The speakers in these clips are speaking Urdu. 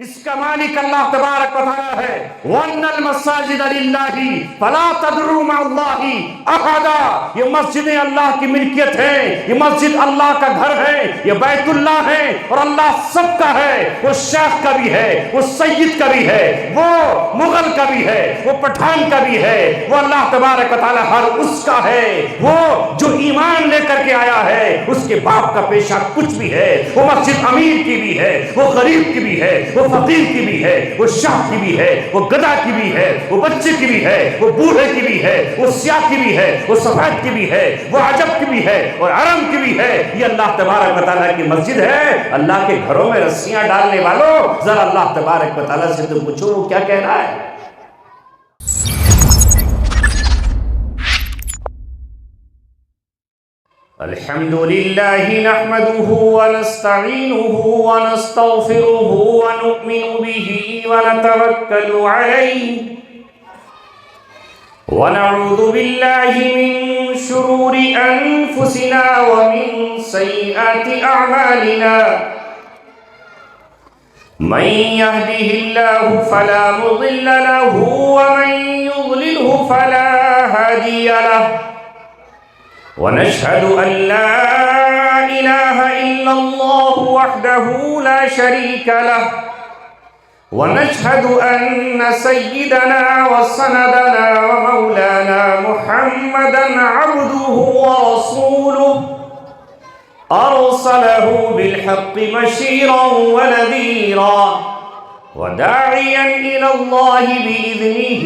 اس کا مالک اللہ تبارک و تعالی ہے۔ وَأَنَّ الْمَسَاجِدَ لِلَّهِ فَلَا تَدْعُوا مَعَ اللَّهِ أَحَدًا۔ یہ مسجدیں اللہ کی ملکیت ہے، یہ مسجد اللہ کا گھر ہے، یہ بیت اللہ ہے اور اللہ سب کا ہے۔ وہ شیخ کا بھی ہے، وہ سید کا بھی ہے، وہ مغل کا بھی ہے، وہ پٹھان کا بھی ہے، وہ اللہ تبارک و تعالی ہر اس کا ہے۔ وہ جو ایمان لے کر کے آیا ہے اس کے باپ کا پیشہ کچھ بھی ہے، وہ مسجد امیر کی بھی ہے، وہ غریب کی بھی ہے، وہ فقیر کی بھی ہے، وہ شاہ کی بھی ہے، وہ گدھا کی بھی ہے، وہ بچے کی بھی ہے، وہ بوڑھے کی بھی ہے، وہ سیاہ کی بھی ہے، وہ سفید کی بھی ہے، وہ عجب کی بھی ہے اور عرب کی بھی ہے۔ یہ اللہ تبارک و تعالیٰ کی مسجد ہے۔ اللہ کے گھروں میں رسیاں ڈالنے والوں، ذرا اللہ تبارک و تعالیٰ سے تم پوچھو وہ کیا کہہ رہا ہے۔ الحمد لله نحمده ونستعينه ونستغفره ونؤمن به ونتوكل عليه ونعوذ بالله من شرور أنفسنا ومن سيئات أعمالنا من يهده الله فلا مضل له ومن يضلله فلا هادي له ونشهد أن لا إله إلا الله وحده لا شريك له ونشهد أن سيدنا وسندنا ومولانا محمدا عبده ورسوله أرسله بالحق بشيرا ونذيرا وداعيا إلى الله بإذنه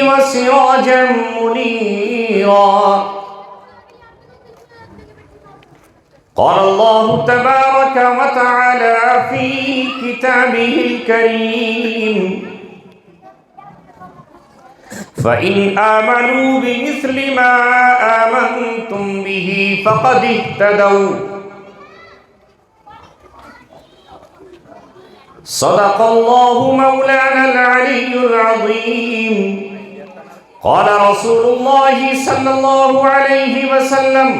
وسراجا منيرا قال الله تبارك وتعالى في كتابه الكريم فإن آمنوا بمثل ما آمنتم به فقد اهتدوا صدق الله مولانا العلي العظيم قال رسول الله صلى الله عليه وسلم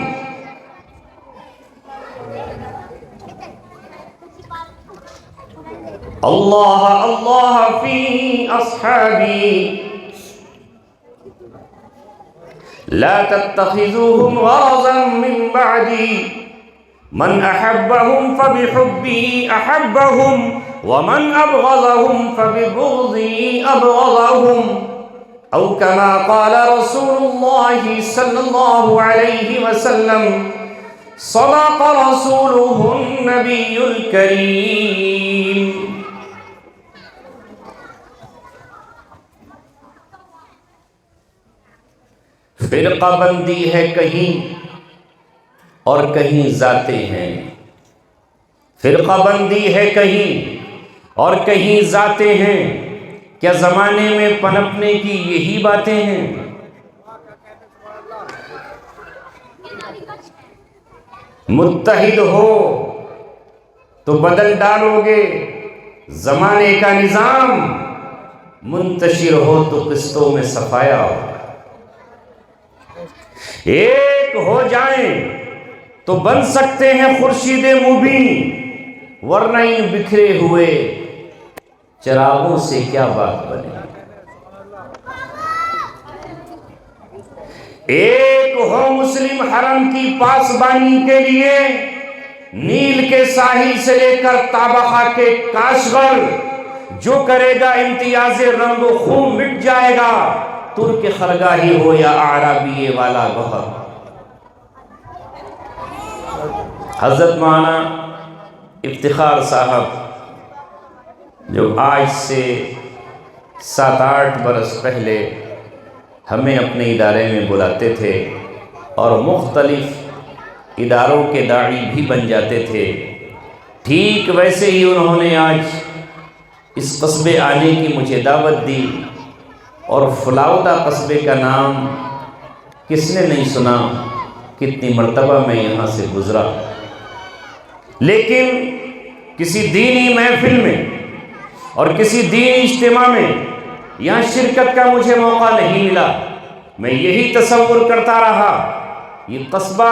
الله الله في أصحابي لا تتخذوهم غرضا من بعدي من أحبهم فبحبي أحبهم ومن أبغضهم فببغضي أبغضهم أو كما قال رسول الله صلى الله عليه وسلم صدق رسوله النبي الكريم فرقہ بندی ہے کہیں اور کہیں ذاتیں ہیں، فرقہ بندی ہے کہیں اور کہیں ذاتیں ہیں، کیا زمانے میں پنپنے کی یہی باتیں ہیں؟ متحد ہو تو بدل ڈالو گے زمانے کا نظام، منتشر ہو تو قسطوں میں صفایا ہوگا۔ ایک ہو جائیں تو بن سکتے ہیں خورشید مبین، ورنہ ان بکھرے ہوئے چراغوں سے کیا بات بنے۔ ایک ہو مسلم حرم کی پاسبانی کے لیے، نیل کے ساحل سے لے کر تابخا کے کاشغر، جو کرے گا امتیاز رنگ و خون مٹ جائے گا، ترک خرگاہی ہو یا اعرابی والا گوہر۔ حضرت مولانا افتخار صاحب جو آج سے 7-8 برس پہلے ہمیں اپنے ادارے میں بلاتے تھے اور مختلف اداروں کے داعی بھی بن جاتے تھے، ٹھیک ویسے ہی انہوں نے آج اس قصبے آنے کی مجھے دعوت دی، اور فلاودہ قصبے کا نام کس نے نہیں سنا، کتنی مرتبہ میں یہاں سے گزرا، لیکن کسی دینی محفل میں اور کسی دینی اجتماع میں یہاں شرکت کا مجھے موقع نہیں ملا۔ میں یہی تصور کرتا رہا یہ قصبہ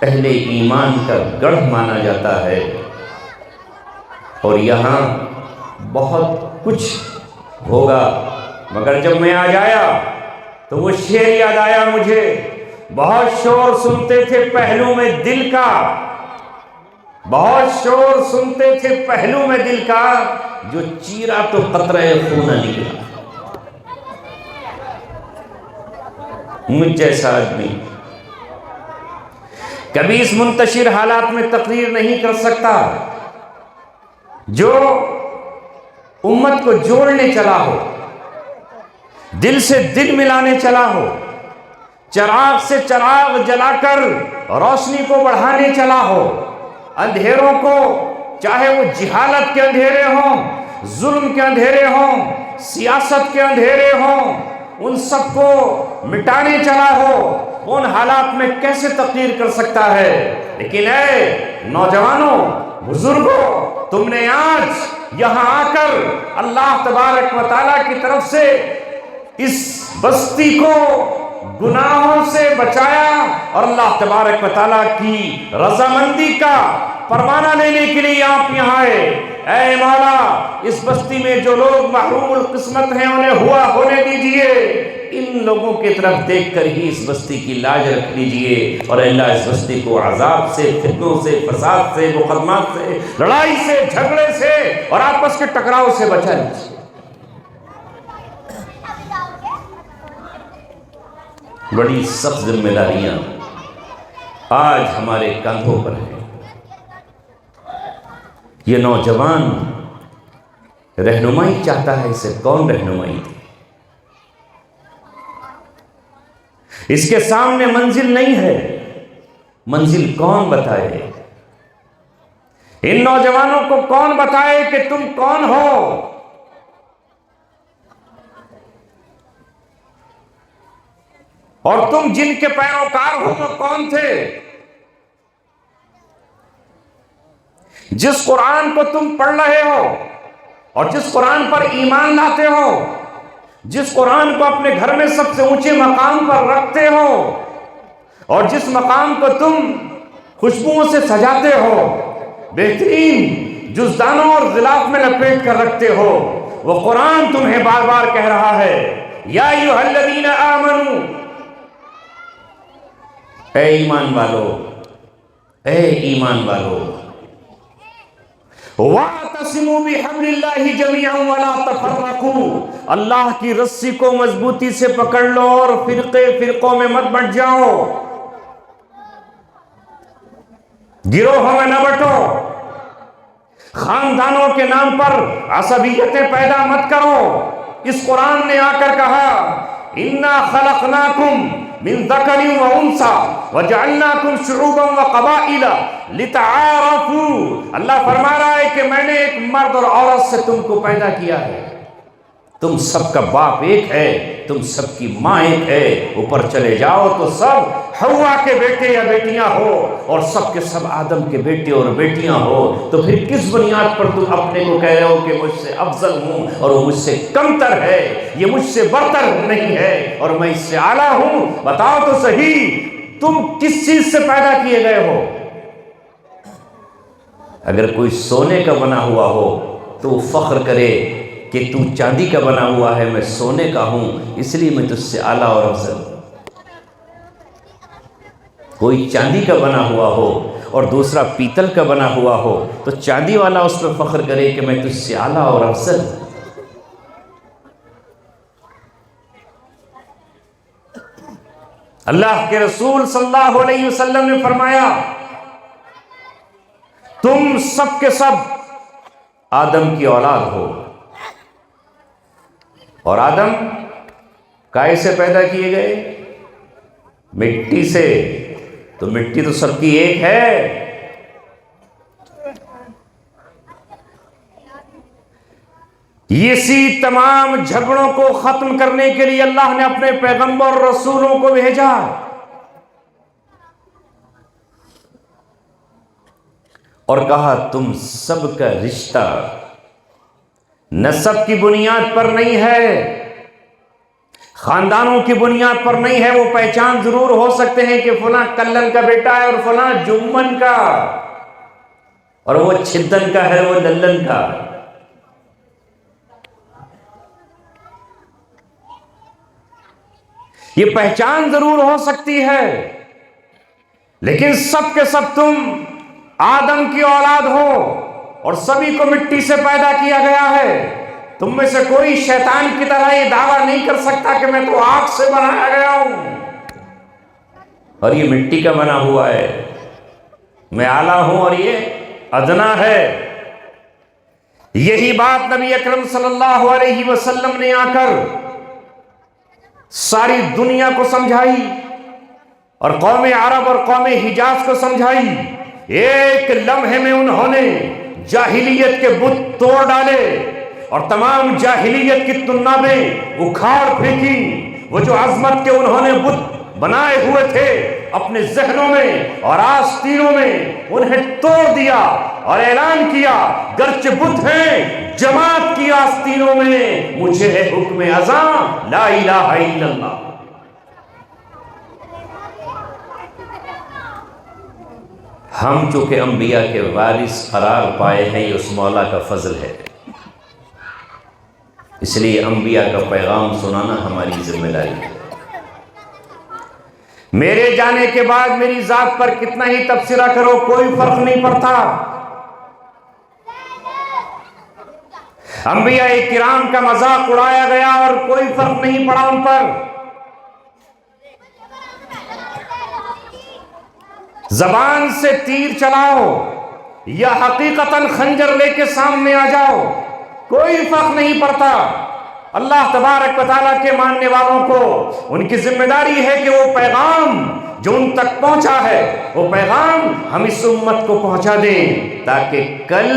اہل ایمان کا گڑھ مانا جاتا ہے، اور یہاں بہت کچھ ہوگا، مگر جب میں آ جایا تو وہ شعر یاد آیا مجھے، بہت شور سنتے تھے پہلو میں دل کا، بہت شور سنتے تھے پہلو میں دل کا، جو چیرا تو قطرہ خون نہ نکلا۔ مجھ جیسا آدمی کبھی اس منتشر حالات میں تقریر نہیں کر سکتا، جو امت کو جوڑنے چلا ہو، دل سے دل ملانے چلا ہو، چراغ سے چراغ جلا کر روشنی کو بڑھانے چلا ہو، اندھیروں کو، چاہے وہ جہالت کے اندھیرے ہوں، ظلم کے اندھیرے ہوں، سیاست کے اندھیرے ہوں، ان سب کو مٹانے چلا ہو، ان حالات میں کیسے تقریر کر سکتا ہے؟ لیکن اے نوجوانوں، بزرگوں، تم نے آج یہاں آ کر اللہ تبارک و تعالیٰ کی طرف سے اس بستی کو گناہوں سے بچایا، اور اللہ تبارک و تعالیٰ کی رضامندی کا پروانہ لینے کے لیے آپ یہاں آئے۔ اے مولا، اس بستی میں جو لوگ محروم القسمت ہیں انہیں ہوا ہونے دیجئے، ان لوگوں کی طرف دیکھ کر ہی اس بستی کی لاج رکھ لیجئے، اور اللہ اس بستی کو عذاب سے، فتنوں سے، فساد سے، مقدمات سے، لڑائی سے، جھگڑے سے اور آپس کے ٹکراؤ سے بچا لیجئے۔ بڑی سخت ذمہ داریاں آج ہمارے کندھوں پر ہیں۔ یہ نوجوان رہنمائی چاہتا ہے، اسے کون رہنمائی دے؟ اس کے سامنے منزل نہیں ہے، منزل کون بتائے؟ ان نوجوانوں کو کون بتائے کہ تم کون ہو؟ اور تم جن کے پیروکار ہو وہ کون تھے؟ جس قرآن کو تم پڑھ رہے ہو اور جس قرآن پر ایمان لاتے ہو، جس قرآن کو اپنے گھر میں سب سے اونچے مقام پر رکھتے ہو، اور جس مقام کو تم خوشبوؤں سے سجاتے ہو، بہترین جزدانوں اور غلاف میں لپیٹ کر رکھتے ہو، وہ قرآن تمہیں بار بار کہہ رہا ہے، یا ایھا الذین آمنو، اے ایمان والو، اے ایمان والو، وَاعْتَصِمُوا بِحَبْلِ اللَّهِ جَمِيعًا وَلَا تَفَرَّقُوا، اللہ کی رسی کو مضبوطی سے پکڑ لو اور فرقوں میں مت بٹ جاؤ، گروہوں میں نہ بٹو، خاندانوں کے نام پر عصبیتیں پیدا مت کرو۔ اس قرآن نے آ کر کہا، اِنَّا خَلَقْنَاكُمْ من ذکر و انثى وجعلناکم شعوبا وقبائل لتعارفوا، اللہ فرما رہا ہے کہ میں نے ایک مرد اور عورت سے تم کو پیدا کیا ہے، تم سب کا باپ ایک ہے، تم سب کی ماں ایک ہے، اوپر چلے جاؤ تو سب حوا کے بیٹے یا بیٹیاں ہو، اور سب کے سب آدم کے بیٹے اور بیٹیاں ہو، تو پھر کس بنیاد پر تم اپنے کو کہہ رہے ہو کہ مجھ سے افضل ہوں اور وہ مجھ سے کمتر ہے، یہ مجھ سے برتر نہیں ہے اور میں اس سے اعلیٰ ہوں؟ بتاؤ تو صحیح، تم کس چیز سے پیدا کیے گئے ہو؟ اگر کوئی سونے کا بنا ہوا ہو تو وہ فخر کرے کہ تو چاندی کا بنا ہوا ہے، میں سونے کا ہوں، اس لیے میں تجھ سے اعلیٰ اور افضل ہوں۔ کوئی چاندی کا بنا ہوا ہو اور دوسرا پیتل کا بنا ہوا ہو تو چاندی والا اس پر فخر کرے کہ میں تجھ سے اعلیٰ اور افضل ہوں۔ اللہ کے رسول صلی اللہ علیہ وسلم نے فرمایا، تم سب کے سب آدم کی اولاد ہو، اور آدم کائے سے پیدا کیے گئے؟ مٹی سے، تو مٹی تو سب کی ایک ہے۔ اسی تمام جھگڑوں کو ختم کرنے کے لیے اللہ نے اپنے پیغمبر اور رسولوں کو بھیجا، اور کہا تم سب کا رشتہ نسب کی بنیاد پر نہیں ہے، خاندانوں کی بنیاد پر نہیں ہے، وہ پہچان ضرور ہو سکتے ہیں کہ فلاں کلن کا بیٹا ہے اور فلاں جمن کا، اور وہ چھدن کا ہے، وہ للن کا۔ یہ پہچان ضرور ہو سکتی ہے، لیکن سب کے سب تم آدم کی اولاد ہو اور سبھی کو مٹی سے پیدا کیا گیا ہے۔ تم میں سے کوئی شیطان کی طرح یہ دعویٰ نہیں کر سکتا کہ میں تو آگ سے بنایا گیا ہوں اور یہ مٹی کا بنا ہوا ہے، میں اعلیٰ ہوں اور یہ ادنا ہے۔ یہی بات نبی اکرم صلی اللہ علیہ وسلم نے آ کر ساری دنیا کو سمجھائی اور قوم عرب اور قوم حجاز کو سمجھائی۔ ایک لمحے میں انہوں نے جاہلیت کے بت توڑ ڈالے اور تمام جاہلیت کی تنابیں اکھاڑ پھینکی۔ وہ جو عظمت کے انہوں نے بت بنائے ہوئے تھے اپنے ذہنوں میں اور آستینوں میں، انہیں توڑ دیا اور اعلان کیا گرچہ بت ہیں جماعت کی آستینوں میں، مجھے ہے حکم ازاں لا الہ الا اللہ۔ ہم چونکہ انبیاء کے وارث قرار پائے ہیں، یہ اس مولا کا فضل ہے، اس لیے انبیاء کا پیغام سنانا ہماری ذمہ داری ہے۔ میرے جانے کے بعد میری ذات پر کتنا ہی تبصرہ کرو، کوئی فرق نہیں پڑتا۔ انبیاء کرام کا مذاق اڑایا گیا اور کوئی فرق نہیں پڑا ان پر۔ زبان سے تیر چلاؤ یا حقیقتاً خنجر لے کے سامنے آ جاؤ، کوئی فرق نہیں پڑتا۔ اللہ تبارک و تعالیٰ کے ماننے والوں کو ان کی ذمہ داری ہے کہ وہ پیغام جو ان تک پہنچا ہے، وہ پیغام ہم اس امت کو پہنچا دیں، تاکہ کل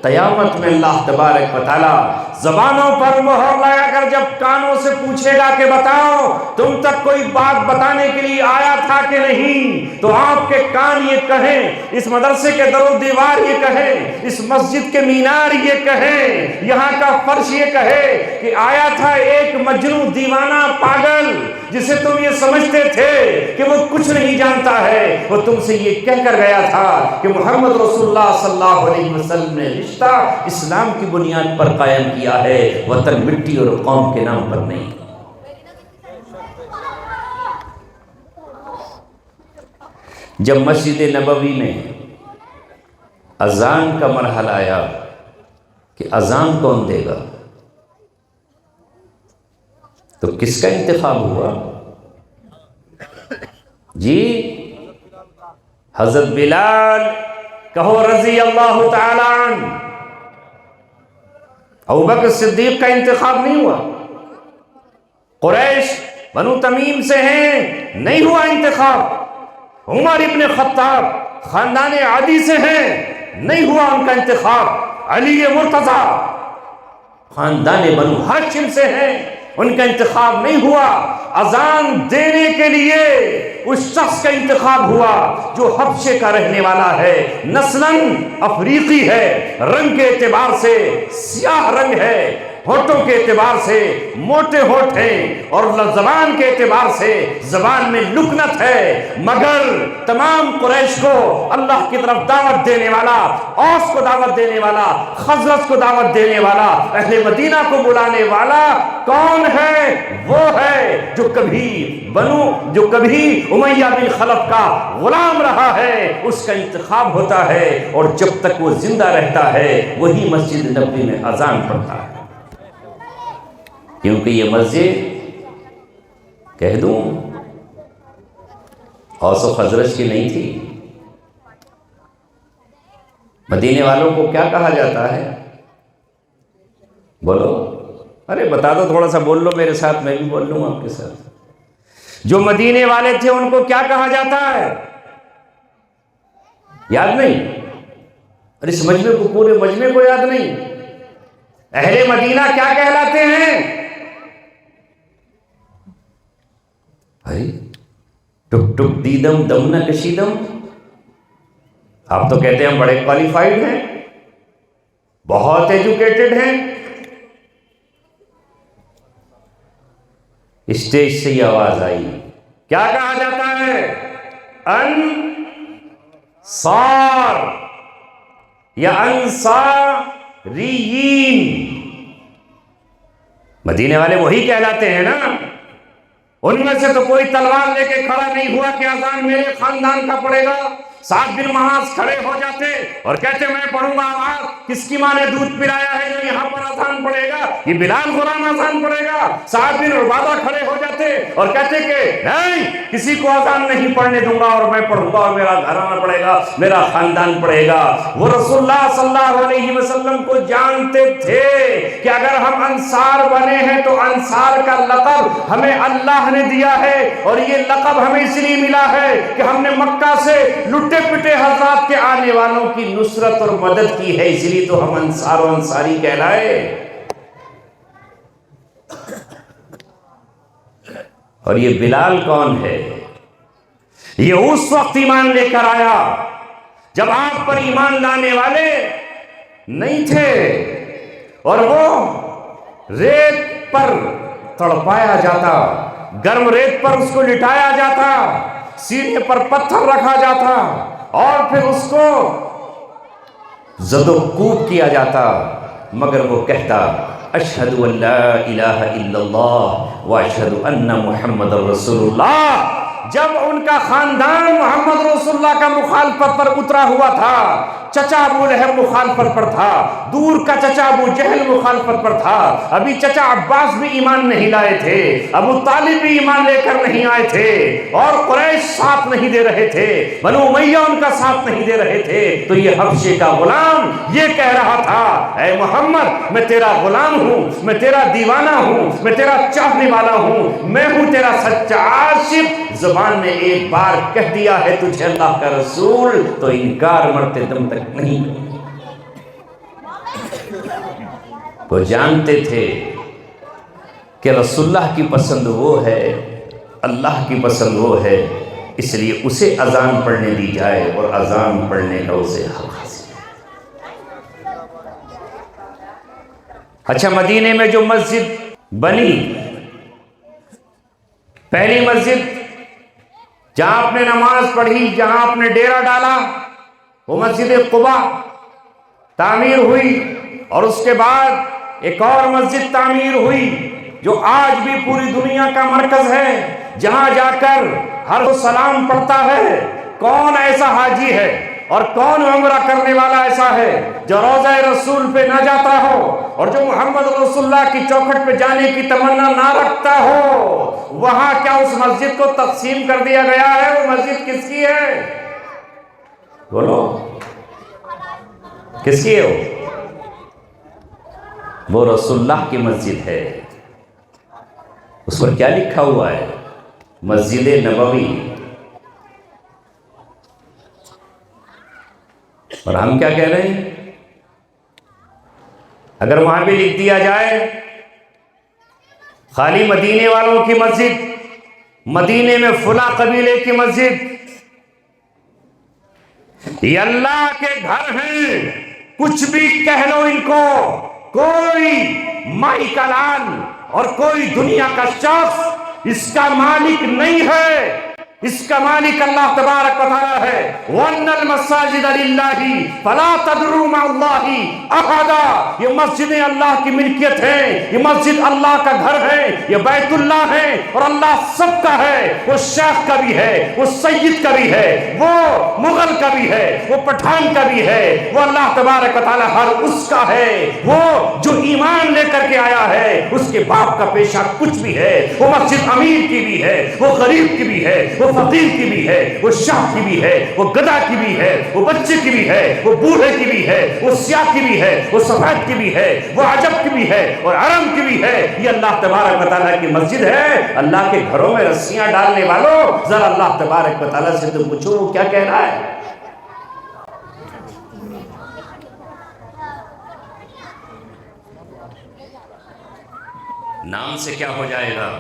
قیامت میں اللہ تبارک و تعالیٰ زبانوں پر مہر لگا کر جب کانوں سے پوچھے گا کہ بتاؤ تم تک کوئی بات بتانے کے لیے آیا تھا کہ نہیں، تو آپ کے کان یہ کہیں، اس مدرسے کے در و دیوار یہ کہیں، اس مسجد کے مینار یہ کہیں، یہاں کا فرش یہ کہے کہ آیا تھا ایک مجنون دیوانہ پاگل جسے تم یہ سمجھتے تھے کہ وہ کچھ نہیں جانتا ہے، وہ تم سے یہ کہہ کر گیا تھا کہ محمد رسول اللہ صلی اللہ علیہ وسلم نے رشتہ اسلام کی بنیاد پر قائم کیا ہے، وطن مٹی اور قوم کے نام پر نہیں۔ جب مسجد نبوی میں اذان کا مرحلہ آیا کہ اذان کون دے گا، تو کس کا انتخاب ہوا؟ جی حضرت بلال کہو رضی اللہ تعالی عنہ۔ ابوبکر صدیق کا انتخاب نہیں ہوا، قریش بنو تمیم سے ہیں، نہیں ہوا انتخاب، عمر ابن خطاب خاندان عادی سے ہیں، نہیں ہوا ان کا انتخاب، علی مرتضیٰ خاندان بنو ہاشم سے ہیں، ان کا انتخاب نہیں ہوا۔ اذان دینے کے لیے اس شخص کا انتخاب ہوا جو حبشے کا رہنے والا ہے، نسلاً افریقی ہے، رنگ کے اعتبار سے سیاہ رنگ ہے، ہونٹوں کے اعتبار سے موٹے ہونٹ ہیں اور زبان کے اعتبار سے زبان میں لکنت ہے، مگر تمام قریش کو اللہ کی طرف دعوت دینے والا، اوس کو دعوت دینے والا، خزرج کو دعوت دینے والا، اہل مدینہ کو بلانے والا کون ہے؟ وہ ہے جو کبھی امیہ بن خلف کا غلام رہا ہے، اس کا انتخاب ہوتا ہے، اور جب تک وہ زندہ رہتا ہے وہی مسجد نبوی میں اذان پڑھتا ہے، کیونکہ یہ مسجد کہہ دوں اوس و خزرج کی نہیں تھی۔ مدینے والوں کو کیا کہا جاتا ہے؟ بولو، ارے بتا دو، تھوڑا سا بول لو میرے ساتھ، میں بھی بول لوں آپ کے ساتھ۔ جو مدینے والے تھے ان کو کیا کہا جاتا ہے؟ یاد نہیں؟ اور اس مجمع کو، پورے مجمع کو یاد نہیں؟ اہل مدینہ کیا کہلاتے ہیں؟ ٹک ٹک دیدم دم نہ کشیدم۔ آپ تو کہتے ہیں ہم بڑے کوالیفائڈ ہیں، بہت ایجوکیٹڈ ہیں، اسٹیج سے یہ آواز آئی، کیا کہا جاتا ہے؟ انصار، یا انصاریین، مدینے والے وہی کہلاتے ہیں نا. ان میں سے تو کوئی تلوار لے کے کھڑا نہیں ہوا کہ اذان میرے خاندان کا پڑے گا. سعد بن معاذ کھڑے ہو جاتے اور کہتے میں پڑھوں گا آواز. کس کی ماں نے دودھ پلایا ہے جو یہاں پر اذان پڑے گا؟ یہ بلال غلام اذان پڑے گا. سعد بن عبادہ کھڑے ہو جاتے اور کہتے کہ نہیں، کسی کو اذان نہیں پڑھنے دوں گا اور میں پڑھوں گا اور میرا گھرانہ پڑے گا، میرا خاندان پڑے گا. وہ رسول اللہ صلی اللہ علیہ وسلم کو جانتے تھے کہ اگر ہم انصار بنے ہیں تو انصار کا لقب ہمیں اللہ نے دیا ہے، اور یہ لقب ہمیں اس لیے ملا ہے کہ ہم نے مکہ سے لٹے پٹے حضرات کے آنے والوں کی نصرت اور مدد کی ہے، اس لیے تو ہم انصار و انصاری کہلائے. اور یہ بلال کون ہے؟ یہ اس وقت ایمان لے کر آیا جب آپ پر ایمان لانے والے نہیں تھے، اور وہ ریت پر تڑپایا جاتا، گرم ریت پر اس کو لٹایا جاتا، سینے پر پتھر رکھا جاتا اور پھر اس کو زد و کوب کیا جاتا، مگر وہ کہتا اشہد ان لا الہ الا اللہ واشہد ان محمد رسول اللہ. جب ان کا خاندان محمد رسول اللہ کا مخالفت پر اترا ہوا تھا، چچا ابو لہب مخالفت پر تھا، دور کا چچا ابو جہل مخالفت پر تھا، ابھی چچا عباس بھی ایمان نہیں لائے تھے، ابو طالب بھی ایمان لے کر نہیں آئے تھے، اور قریش ساتھ نہیں دے رہے تھے، بنو امیہ ان کا ساتھ نہیں دے رہے تھے، تو یہ حبشے کا غلام یہ کہہ رہا تھا اے محمد میں تیرا غلام ہوں، میں تیرا دیوانہ ہوں، میں تیرا چاہنے والا ہوں، میں ہوں تیرا سچا عاشق. زبان نے ایک بار کہہ دیا ہے تجھے اللہ کا رسول تو انکار مرتے دم تک نہیں. وہ جانتے تھے کہ رسول اللہ کی پسند وہ ہے، اللہ کی پسند وہ ہے، اس لیے اسے اذان پڑھنے دی جائے اور اذان پڑھنے کا اسے حق حاصل. اچھا، مدینے میں جو مسجد بنی، پہلی مسجد جہاں آپ نے نماز پڑھی، جہاں آپ نے ڈیرا ڈالا، وہ مسجد قباء تعمیر ہوئی، اور اس کے بعد ایک اور مسجد تعمیر ہوئی جو آج بھی پوری دنیا کا مرکز ہے، جہاں جا کر ہر سلام پڑھتا ہے. کون ایسا حاجی ہے اور کون عمرہ کرنے والا ایسا ہے جو روضہ رسول پہ نہ جاتا ہو اور جو محمد رسول اللہ کی چوکھٹ پہ جانے کی تمنا نہ رکھتا ہو؟ وہاں کیا اس مسجد کو تقسیم کر دیا گیا ہے؟ وہ مسجد کس کی ہے؟ بولو، کس کی ہے وہ رسول اللہ کی مسجد ہے. اس پر کیا لکھا ہوا ہے؟ مسجد نبوی. اور ہم کیا کہہ رہے ہیں؟ اگر وہاں بھی لکھ دیا جائے خالی مدینے والوں کی مسجد، مدینے میں فلاں قبیلے کی مسجد، یہ اللہ کے گھر ہیں، کچھ بھی کہہ لو ان کو، کوئی مائی کا لال اور کوئی دنیا کا شخص اس کا مالک نہیں ہے، اس کا مالک اللہ تبارک و تعالی ہے. وَأَنَّ الْمَسَاجِدَ لِلَّهِ فَلَا تَدْعُوا مَعَ اللَّهِ أَحَدًا. یہ مسجدیں اللہ کی ملکیت ہیں، یہ مسجد اللہ کا گھر ہے، یہ بیت اللہ ہے، اور اللہ سب کا ہے. وہ شیخ کا بھی ہے، وہ سید کا بھی ہے، وہ مغل کا بھی ہے، وہ پٹھان کا بھی ہے، وہ اللہ تبارک و تعالی ہر اس کا ہے. وہ جو ایمان لے کر کے آیا ہے اس کے باپ کا پیشہ کچھ بھی ہے. وہ مسجد امیر کی بھی ہے، وہ غریب کی بھی ہے، وہ فقیر کی بھی ہے، وہ شاہ کی بھی ہے، وہ گدھا کی بھی ہے، وہ بچے کی بھی ہے، وہ بوڑھے کی بھی ہے، وہ سیاہ کی بھی ہے، وہ سفید کی بھی ہے، وہ عجب کی بھی ہے اور عرب کی بھی ہے. یہ اللہ تبارک و تعالیٰ کی مسجد ہے. اللہ کے گھروں میں رسیاں ڈالنے والوں، ذرا اللہ تبارک و تعالیٰ سے تم پوچھو وہ کیا کہہ رہا ہے. نام سے کیا ہو جائے گا؟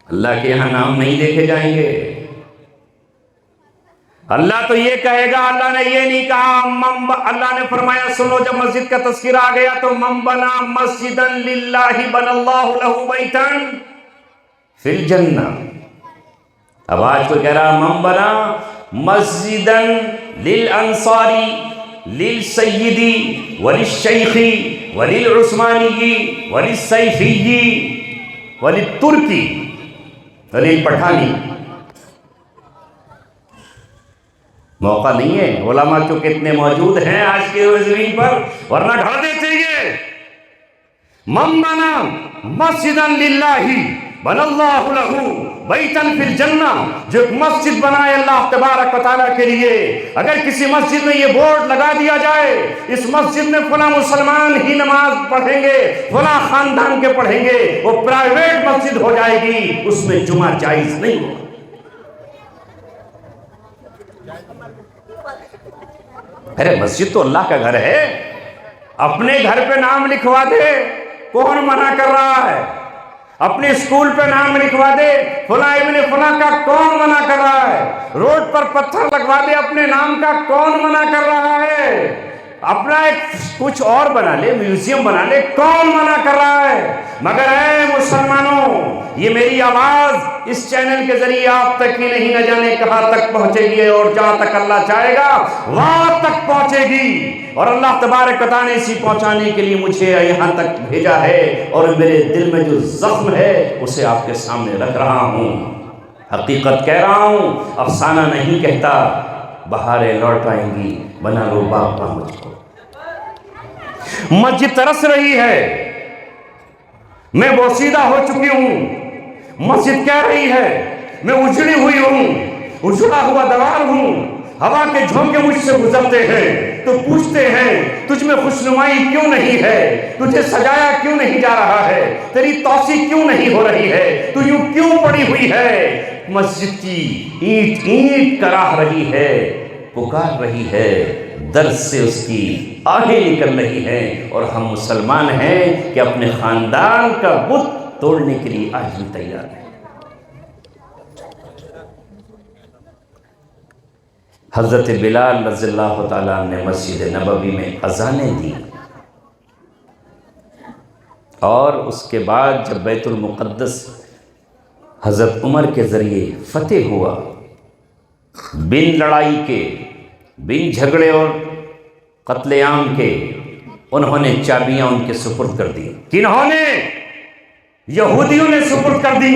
اللہ کے یہاں نام نہیں دیکھے جائیں گے. اللہ تو یہ کہے گا، اللہ نے یہ نہیں کہا اللہ نے فرمایا سنو، جب مسجد کا تذکرہ آ گیا تو من بنا مسجدا للہ بن اللہ لہ بیتا فی الجنہ. اب آج کو کہہ رہا من بنا مسجدا للانصاری للسیدی وللشیخی وللعثمانی وللسیفی وللترکی وللپٹھانی۔ موقع نہیں ہے، علماء تو کتنے موجود ہیں آج کے زمین پر، ورنہ ڈھا دیتے یہ۔ من بنا مسجدا للہ بنى اللہ لہ بیتا فی الجنہ، جو ایک مسجد بنائے اللہ تبارک و تعالیٰ کے لیے، اگر کسی مسجد میں یہ بورڈ لگا دیا جائے اس مسجد میں فلاں مسلمان ہی نماز پڑھیں گے، فلاں خاندان کے پڑھیں گے، وہ پرائیویٹ مسجد ہو جائے گی، اس میں جمعہ جائز نہیں ہوگا۔ ارے مسجد تو اللہ کا گھر ہے، اپنے گھر پہ نام لکھوا دے، کون منع کر رہا ہے؟ اپنے اسکول پہ نام لکھوا دے، فلاں ابن فلاں کا، کون منع کر رہا ہے؟ روڈ پر پتھر لگوا دے اپنے نام کا، کون منع کر رہا ہے؟ اپنا ایک کچھ اور بنا لے، میوزیم بنا لے، کون منع کر رہا ہے؟ مگر اے مسلمانوں، یہ میری آواز اس چینل کے ذریعے آپ تک ہی نہیں، نہ جانے کہاں تک پہنچے گی، اور جہاں تک اللہ چاہے گا وہاں تک پہنچے گی، اور اللہ تبارک و تعالیٰ نے اسی پہنچانے کے لیے مجھے یہاں تک بھیجا ہے، اور میرے دل میں جو زخم ہے اسے آپ کے سامنے رکھ رہا ہوں، حقیقت کہہ رہا ہوں، افسانہ نہیں کہتا۔ بہاریں لوٹ آئیں گی، بنا لو باغ کا مجھ کو۔ مسجد ترس رہی ہے، میں بوسیدہ ہو چکی ہوں، مسجد کہہ رہی ہے میں اجڑی ہوئی ہوں، اجڑا ہوا دوار ہوں، ہوا کے جھونکے مجھ سے گزرتے ہیں تو پوچھتے ہیں تجھ میں خوشنمائی کیوں نہیں ہے، تجھے سجایا کیوں نہیں جا رہا ہے، تیری توسیع کیوں نہیں ہو رہی ہے، تو یوں کیوں پڑی ہوئی ہے؟ مسجد کی اینٹ اینٹ کراہ رہی ہے، پکار رہی ہے، درد سے اس کی آہیں نکل رہی ہیں، اور ہم مسلمان ہیں کہ اپنے خاندان کا بت توڑنے کے لیے آج بھی تیار ہیں۔ حضرت بلال رضی اللہ تعالیٰ نے مسجد نبوی میں اذانیں دی، اور اس کے بعد جب بیت المقدس حضرت عمر کے ذریعے فتح ہوا، بن لڑائی کے، بن جھگڑے اور قتل عام کے، انہوں نے چابیاں ان کے سپرد کر دی۔ کنہوں نے؟ یہودیوں نے سپرد کر دی،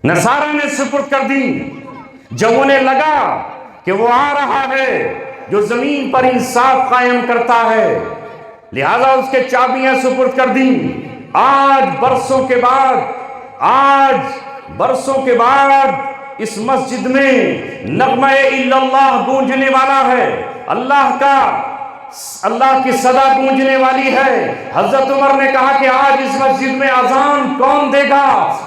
نصارہ نے سپرد کر دی۔ جب انہیں لگا کہ وہ آ رہا ہے جو زمین پر انصاف قائم کرتا ہے، لہذا اس کے چابیاں سپرد کر دیں۔ آج برسوں کے بعد اس مسجد میں نغمہ الا اللہ گونجنے والا ہے، اللہ کی صدا گونجنے والی ہے۔ حضرت عمر نے کہا کہ آج اس مسجد میں اذان کون دے گا؟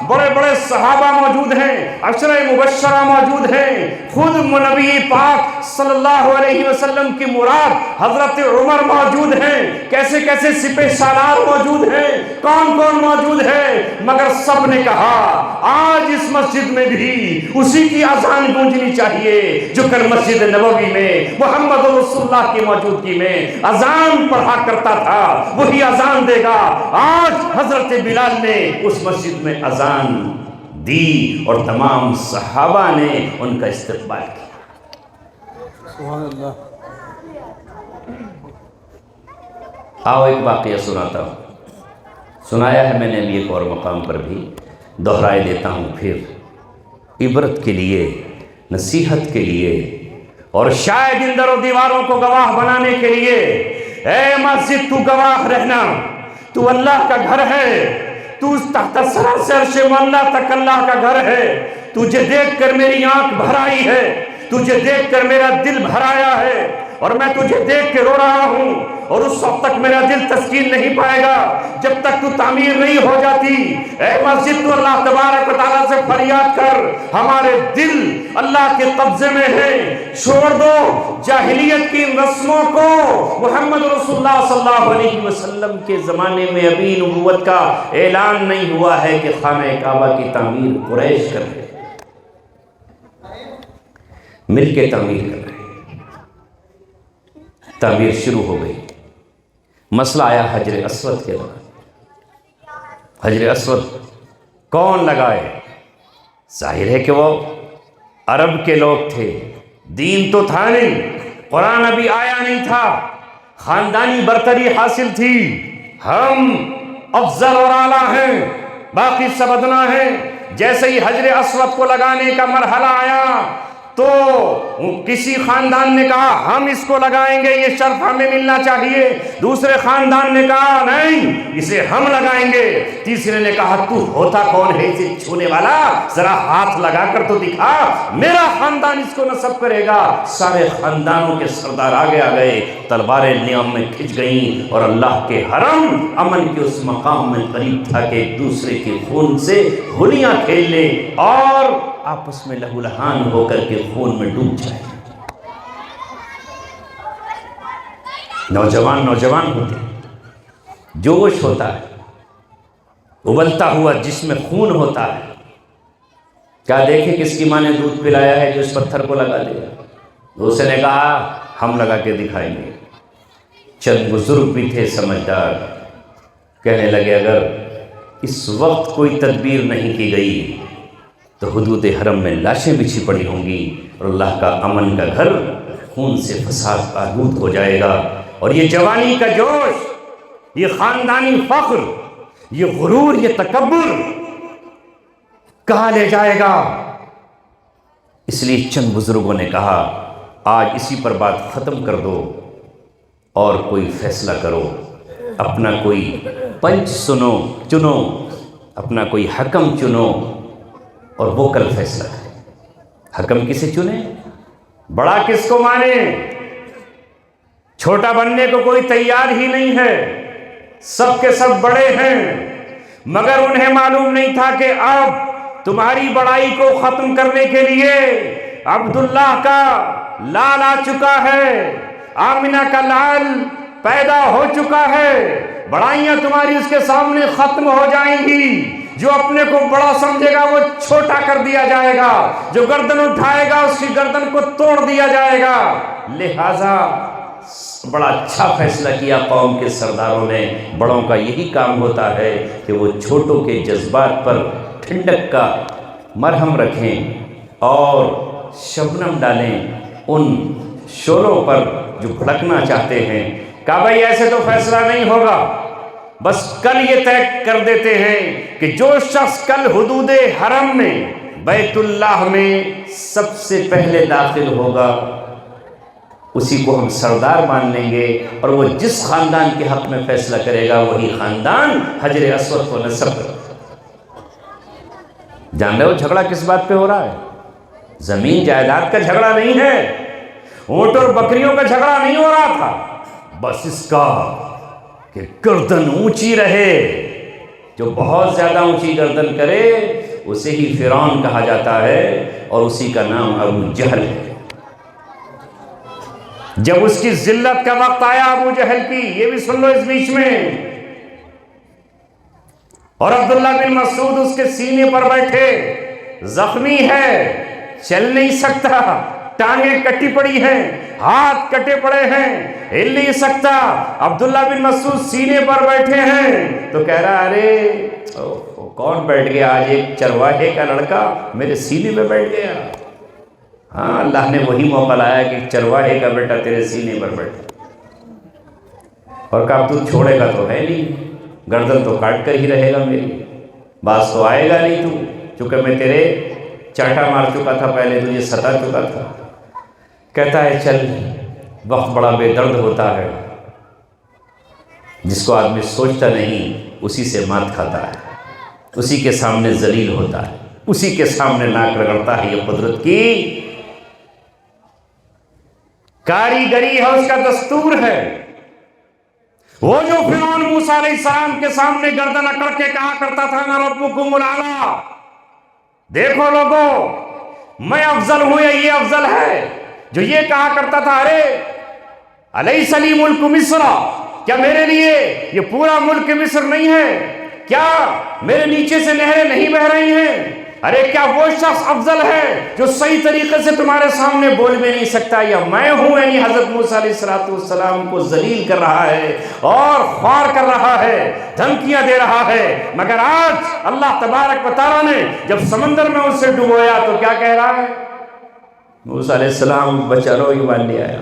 بڑے بڑے صحابہ موجود ہیں، عشرہ مبشرہ موجود ہیں، خود نبی پاک صلی اللہ علیہ وسلم کی مراد حضرت عمر موجود ہیں، کیسے کیسے سپہ سالار موجود ہیں، کون کون موجود ہے، مگر سب نے کہا آج اس مسجد میں بھی اسی کی اذان گونجنی چاہیے جو کل مسجد نبوی میں محمد رسول اللہ کی موجودگی میں اذان پڑھا کرتا تھا، وہی اذان دے گا۔ آج حضرت بلال نے اس مسجد میں اذان دی اور تمام صحابہ نے ان کا استقبال کیا۔ سبحان اللہ۔ آؤ ایک واقعہ سناتا ہوں، سنایا ہے میں نے ابھی ایک اور مقام پر بھی، دہرائے دیتا ہوں پھر، عبرت کے لیے، نصیحت کے لیے، اور شاید ان در و دیواروں کو گواہ بنانے کے لیے۔ اے مسجد تو گواہ رہنا، تو اللہ کا گھر ہے، تو تحت سراسر عرش معلیٰ تک اللہ کا گھر ہے۔ تجھے دیکھ کر میری آنکھ بھر آئی ہے، تجھے دیکھ کر میرا دل بھر آیا ہے، اور میں تجھے دیکھ کے رو رہا ہوں، اور اس وقت تک میرا دل تسکین نہیں پائے گا جب تک تو تعمیر نہیں ہو جاتی۔ اے مسجد تو اللہ تبارک و تعالیٰ سے فریاد کر، ہمارے دل اللہ کے قبضے میں ہے، چھوڑ دو جاہلیت کی رسموں کو۔ محمد رسول اللہ صلی اللہ علیہ وسلم کے زمانے میں ابھی نبوت کا اعلان نہیں ہوا ہے کہ خانہ کعبہ کی تعمیر قریش کر رہے، مل کے تعمیر کر رہے، تعمیر شروع ہو گئی۔ مسئلہ آیا حجر اسود کے دوران۔ حجر اسود کون لگائے؟ ظاہر ہے کہ وہ عرب کے لوگ تھے، دین تو تھا نہیں، قرآن ابھی آیا نہیں تھا، خاندانی برتری حاصل تھی، ہم افضل اور اعلیٰ ہیں، باقی سب ادنا ہیں۔ جیسے ہی حجر اسود کو لگانے کا مرحلہ آیا تو کسی خاندان نے کہا ہم اس کو لگائیں گے، یہ شرف ہمیں ملنا چاہیے، دوسرے خاندان نے کہا نہیں اسے ہم لگائیں گے، تیسرے نے کہا تو ہوتا کون ہے اسے چھونے والا، ذرا ہاتھ لگا کر تو دکھا، میرا خاندان اس کو نصب کرے گا۔ سارے خاندانوں کے سردار آگے آ گئے، تلواریں نیام میں کھنچ گئیں، اور اللہ کے حرم امن کے اس مقام میں قریب تھا کہ ایک دوسرے کے خون سے ہولیاں کھیل لیں اور آپس میں لہو لہان ہو کر کے خون میں ڈوب جائے۔ نوجوان ہوتے ہیں، جوش ہوتا ہے، ابلتا ہوا جس میں خون ہوتا ہے۔ کیا دیکھیں کس کی ماں نے دودھ پلایا ہے جو اس پتھر کو لگا دیا؟ دوسرے نے کہا ہم لگا کے دکھائیں گے۔ چند بزرگ بھی تھے سمجھدار، کہنے لگے اگر اس وقت کوئی تدبیر نہیں کی گئی تو حدود حرم میں لاشیں بچھی پڑی ہوں گی اور اللہ کا امن کا گھر خون سے فساد آلود ہو جائے گا، اور یہ جوانی کا جوش، یہ خاندانی فخر، یہ غرور، یہ تکبر کہاں لے جائے گا؟ اس لیے چند بزرگوں نے کہا آج اسی پر بات ختم کر دو اور کوئی فیصلہ کرو، اپنا کوئی پنچ چنو، اپنا کوئی حکم چنو اور وہ کل فیصلہ کرے۔ حکم کسے چنے؟ بڑا کس کو مانے؟ چھوٹا بننے کو کوئی تیار ہی نہیں ہے، سب کے سب بڑے ہیں، مگر انہیں معلوم نہیں تھا کہ اب تمہاری بڑائی کو ختم کرنے کے لیے عبداللہ کا لال آ چکا ہے، آمنہ کا لال پیدا ہو چکا ہے، بڑائیاں تمہاری اس کے سامنے ختم ہو جائیں گی، جو اپنے کو بڑا سمجھے گا وہ چھوٹا کر دیا جائے گا، جو گردن اٹھائے گا اس کی گردن کو توڑ دیا جائے گا۔ لہٰذا بڑا اچھا فیصلہ کیا قوم کے سرداروں نے۔ بڑوں کا یہی کام ہوتا ہے کہ وہ چھوٹوں کے جذبات پر ٹھنڈک کا مرہم رکھیں اور شبنم ڈالیں ان شعلوں پر جو بھڑکنا چاہتے ہیں۔ کہا بھائی ایسے تو فیصلہ نہیں ہوگا، بس کل یہ طے کر دیتے ہیں کہ جو شخص کل حدود حرم میں بیت اللہ میں سب سے پہلے داخل ہوگا اسی کو ہم سردار مان لیں گے، اور وہ جس خاندان کے حق میں فیصلہ کرے گا وہی خاندان حجر اسود کو نصب کرے گا۔ جان رہے ہو جھگڑا کس بات پہ ہو رہا ہے؟ زمین جائیداد کا جھگڑا نہیں ہے، اونٹ اور بکریوں کا جھگڑا نہیں ہو رہا تھا، بس اس کا کہ گردن اونچی رہے، جو بہت زیادہ اونچی گردن کرے اسے ہی فرعون کہا جاتا ہے، اور اسی کا نام ابو جہل ہے۔ جب اس کی ذلت کا وقت آیا ابو جہل کی، یہ بھی سن لو اس بیچ میں، اور عبداللہ بن مسعود اس کے سینے پر بیٹھے، زخمی ہے، چل نہیں سکتا، ٹانگیں کٹی پڑی ہیں، ہاتھ کٹے پڑے ہیں، ہل نہیں سکتا۔ عبداللہ بن مسعود سینے پر بیٹھے ہیں تو کہہ رہا ارے کون بیٹھ گیا آج؟ ایک چرواہے کا لڑکا میرے سینے میں بیٹھ گیا۔ ہاں اللہ نے وہی موقع لایا کہ چرواہے کا بیٹا تیرے سینے پر بیٹھا، اور کہا تو چھوڑے گا تو ہے نہیں، گردن تو کاٹ کر ہی رہے گا میری، باز تو آئے گا نہیں تو، چونکہ میں تیرے چاٹا مار چکا تھا پہلے، تجھے ستا چکا تھا۔ کہتا ہے چل، وقت بڑا بے درد ہوتا ہے، جس کو آدمی سوچتا نہیں اسی سے مات کھاتا ہے، اسی کے سامنے ذلیل ہوتا ہے، اسی کے سامنے ناک رگڑتا ہے۔ یہ قدرت کی کاریگری ہے، اس کا دستور ہے۔ وہ جو فرعون موسیٰ علیہ السلام کے سامنے گردن اکڑ کے کہا کرتا تھا انا ربکم الاعلی، دیکھو لوگوں میں افضل ہوں یا یہ افضل ہے، جو یہ کہا کرتا تھا ارے الیس لی ملک مصر، کیا میرے لیے یہ پورا ملک مصر نہیں ہے؟ کیا میرے نیچے سے نہریں نہیں بہ رہی ہیں؟ ارے کیا وہ شخص افضل ہے جو صحیح طریقے سے تمہارے سامنے بول بھی نہیں سکتا، یا میں ہوں؟ یعنی حضرت موسیٰ علیہ السلام کو ذلیل کر رہا ہے اور خوار کر رہا ہے، دھمکیاں دے رہا ہے۔ مگر آج اللہ تبارک و تعالیٰ نے جب سمندر میں اسے ڈبویا تو کیا کہہ رہا ہے؟ موسیٰ علیہ السلام بچاروں ایمان لے آیا،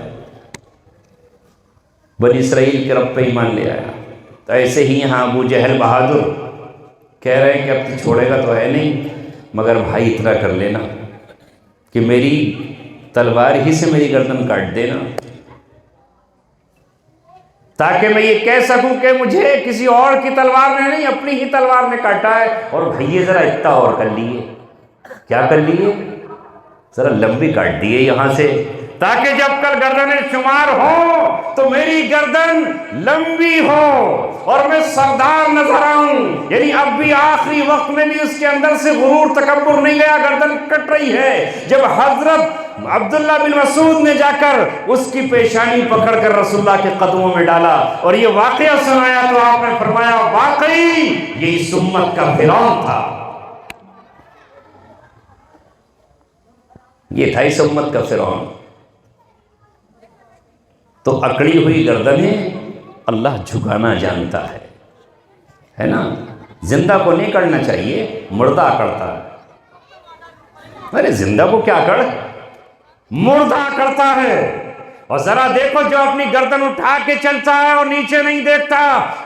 بنی اسرائیل کے رب پہ ایمان لے آیا۔ تو ایسے ہی یہاں ابو جہل بہادر کہہ رہے ہیں کہ اب تو چھوڑے گا تو ہے نہیں، مگر بھائی اتنا کر لینا کہ میری تلوار ہی سے میری گردن کاٹ دینا، تاکہ میں یہ کہہ سکوں کہ مجھے کسی اور کی تلوار نے نہیں، اپنی ہی تلوار نے کاٹا ہے۔ اور بھئیے ذرا اتنا اور کر لیے، کیا کر لیے؟ ذرا لمبی کاٹ دیے یہاں سے، تاکہ جب کل گردنیں شمار ہوں تو میری گردن لمبی ہو اور میں سردار نظر آؤں۔ یعنی اب بھی آخری وقت میں بھی اس کے اندر سے غرور تکبر نہیں گیا، گردن کٹ رہی ہے۔ جب حضرت عبداللہ بن مسعود نے جا کر اس کی پیشانی پکڑ کر رسول اللہ کے قدموں میں ڈالا اور یہ واقعہ سنایا تو آپ نے فرمایا واقعی یہ اس امت کا فرعون تھا، یہ تھا اس امت کا فرعون۔ تو اکڑی ہوئی گردنیں اللہ جھکانا جانتا ہے نا؟ زندہ کو نہیں کرنا چاہیے، مردہ اکڑتا ہے۔ ارے زندہ کو کیا اکڑ، مردہ اکڑتا ہے۔ اور ذرا دیکھو جو اپنی گردن اٹھا کے چلتا ہے اور نیچے نہیں دیکھتا،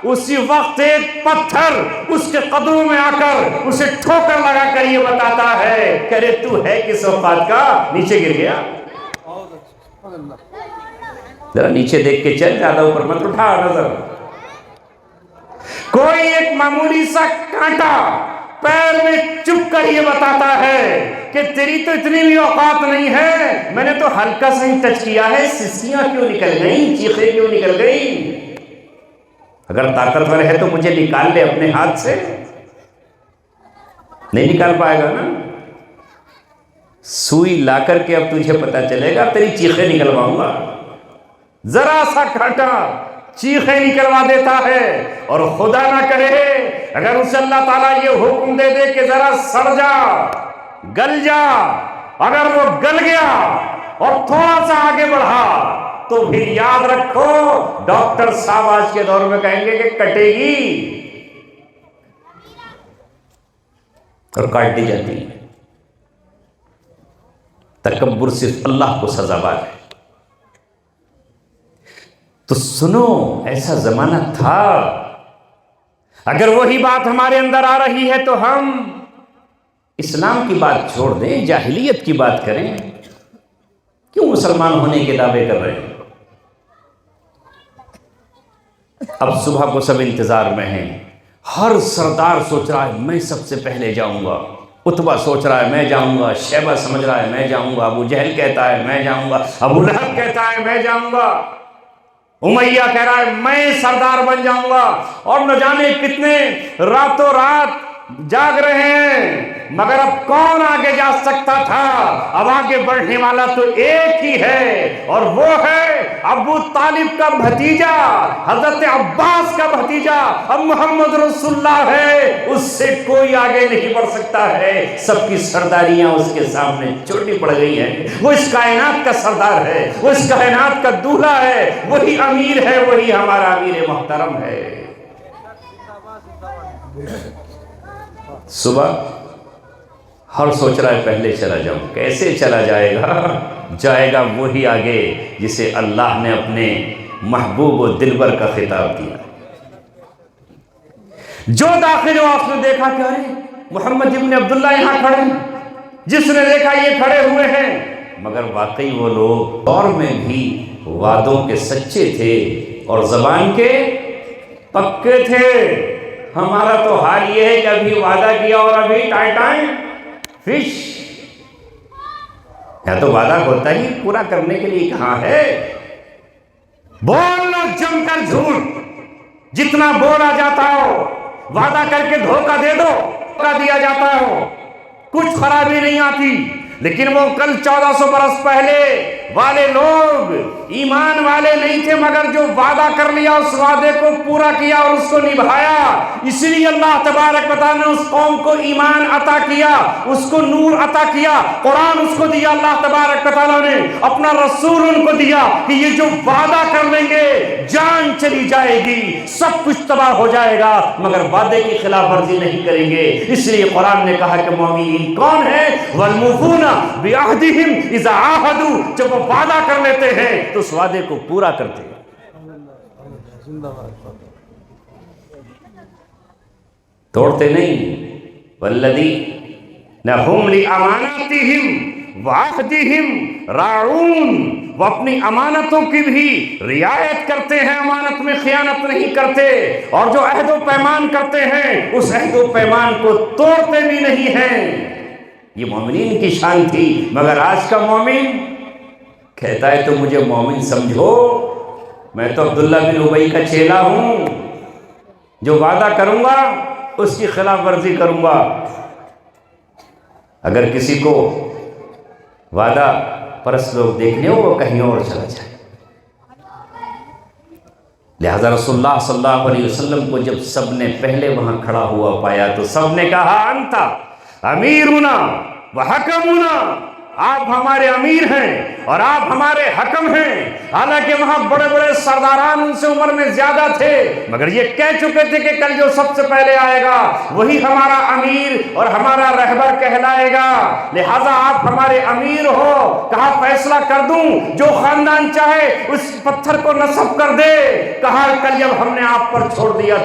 اسی وقت ایک پتھر اس کے قدموں میں آ کر اسے ٹھوکر لگا کر یہ بتاتا ہے کہ ارے تو ہے کس اوقات کا، نیچے گر گیا۔ ذرا نیچے دیکھ کے چل، زیادہ اوپر مت اٹھا نظر۔ کوئی ایک معمولی سا کانٹا پیر میں چپ کر یہ بتاتا ہے کہ تیری تو اتنی بھی اوقات نہیں ہے، میں نے تو ہلکا سا ہی ٹچ کیا ہے، سسکیاں کیوں نکل گئیں، چیخیں کیوں نکل گئیں؟ اگر طاقتور ہے تو مجھے نکال لے اپنے ہاتھ سے، نہیں نکال پائے گا نا۔ سوئی لا کر کے اب تجھے پتا چلے گا، تیری چیخیں نکلواؤں گا۔ ذرا سا کانٹا چیخیں نکلوا دیتا ہے، اور خدا نہ کرے اگر اسے اللہ تعالیٰ یہ حکم دے دے کہ ذرا سڑ جا، گل جا، اگر وہ گل گیا اور تھوڑا سا آگے بڑھا تو پھر یاد رکھو ڈاکٹر صاحب آج کے دور میں کہیں گے کہ کٹے گی، اور کاٹ دی جاتی ہے۔ تکبر صرف اللہ کو سزاوار ہے۔ تو سنو، ایسا زمانہ تھا، اگر وہی بات ہمارے اندر آ رہی ہے تو ہم اسلام کی بات چھوڑ دیں، جاہلیت کی بات کریں، کیوں مسلمان ہونے کے دعوے کر رہے ہیں؟ اب صبح کو سب انتظار میں ہیں، ہر سردار سوچ رہا ہے میں سب سے پہلے جاؤں گا، عتبہ سوچ رہا ہے میں جاؤں گا، شیبہ سمجھ رہا ہے میں جاؤں گا، ابو جہل کہتا ہے میں جاؤں گا، ابو لہب کہتا ہے میں جاؤں گا، امیہ کہہ رہا ہے میں سردار بن جاؤں گا، اور نہ جانے کتنے راتوں رات جاگ رہے ہیں۔ مگر اب کون آگے جا سکتا تھا؟ اب آگے بڑھنے والا تو ایک ہی ہے، اور وہ ہے ابو طالب کا بھتیجا، حضرت عباس کا بھتیجا، اب محمد رسول اللہ ہے، اس سے کوئی آگے نہیں بڑھ سکتا ہے۔ سب کی سرداریاں اس کے سامنے چھوٹی پڑ گئی ہیں۔ وہ اس کائنات کا سردار ہے، وہ اس کائنات کا دولہا ہے، وہی امیر ہے، وہی ہمارا امیر محترم ہے۔ صبح ہر سوچ رہا ہے پہلے چلا جاؤں، کیسے چلا جائے گا؟ جائے گا وہی آگے جسے اللہ نے اپنے محبوب و دلبر کا خطاب دیا۔ جو داخل ہوا اس نے دیکھا کہ ارے محمد ابن عبداللہ یہاں کھڑے ہیں، جس نے دیکھا یہ کھڑے ہوئے ہیں، مگر واقعی وہ لوگ دور میں بھی وعدوں کے سچے تھے اور زبان کے پکے تھے۔ ہمارا تو حال یہ ہے کہ ابھی وعدہ کیا اور ابھی ٹائم فش، یا تو وعدہ ہوتا ہی پورا کرنے کے لیے کہاں ہے؟ بولنا جم کر جھوٹ، جتنا بولا جاتا ہو، وعدہ کر کے دھوکہ دے دو، دھوکہ دیا جاتا ہو، کچھ خرابی نہیں آتی۔ لیکن وہ کل 1400 برس پہلے والے لوگ ایمان والے نہیں تھے، مگر جو وعدہ کر لیا اس وعدے کو پورا کیا اور اس کو نبھایا۔ اس لیے اللہ تبارک و تعالیٰ نے اس قوم کو ایمان عطا کیا، اس کو نور عطا کیا، قرآن اس کو دیا، اللہ تبارک و تعالیٰ نے اپنا رسول ان کو دیا کہ یہ جو وعدہ کر لیں گے جان چلی جائے گی، سب کچھ تباہ ہو جائے گا، مگر وعدے کی خلاف ورزی نہیں کریں گے۔ اس لیے قرآن نے کہا کہ مومنین کون ہیں؟ والموفون بعہدہم اذا عاہدوا، جب وہ وعدہ کر لیتے ہیں تو اس وعدے کو پورا کرتے ہیں۔ توڑتے نہیں۔ والذین هم لأماناتہم وعہدہم راعون، وہ اپنی امانتوں کی بھی رعایت کرتے ہیں، امانت میں خیانت نہیں کرتے، اور جو عہد و پیمان کرتے ہیں اس عہد و پیمان کو توڑتے بھی نہیں ہیں۔ یہ مومنین کی شان تھی، مگر آج کا مومن کہتا ہے تو مجھے مومن سمجھو، میں تو عبداللہ بن ابی کا چیلا ہوں، جو وعدہ کروں گا اس کی خلاف ورزی کروں گا۔ اگر کسی کو وعدہ پرست لوگ دیکھنے ہو وہ کہیں اور چلا جائے۔ لہذا رسول اللہ صلی اللہ علیہ وسلم کو جب سب نے پہلے وہاں کھڑا ہوا پایا تو سب نے کہا انتا امیرنا وحکمنا، آپ ہمارے امیر ہیں اور آپ ہمارے حکم ہیں۔ حالانکہ وہاں بڑے بڑے سرداران ان سے عمر میں زیادہ تھے، مگر یہ کہہ چکے تھے کہ کل جو سب سے پہلے آئے گا وہی ہمارا امیر اور ہمارا رہبر کہلائے گا، لہٰذا آپ ہمارے امیر ہو۔ کہا فیصلہ کر دوں، جو خاندان چاہے اس پتھر کو نصب کر دے۔ کہا کل جب ہم نے آپ پر چھوڑ دیا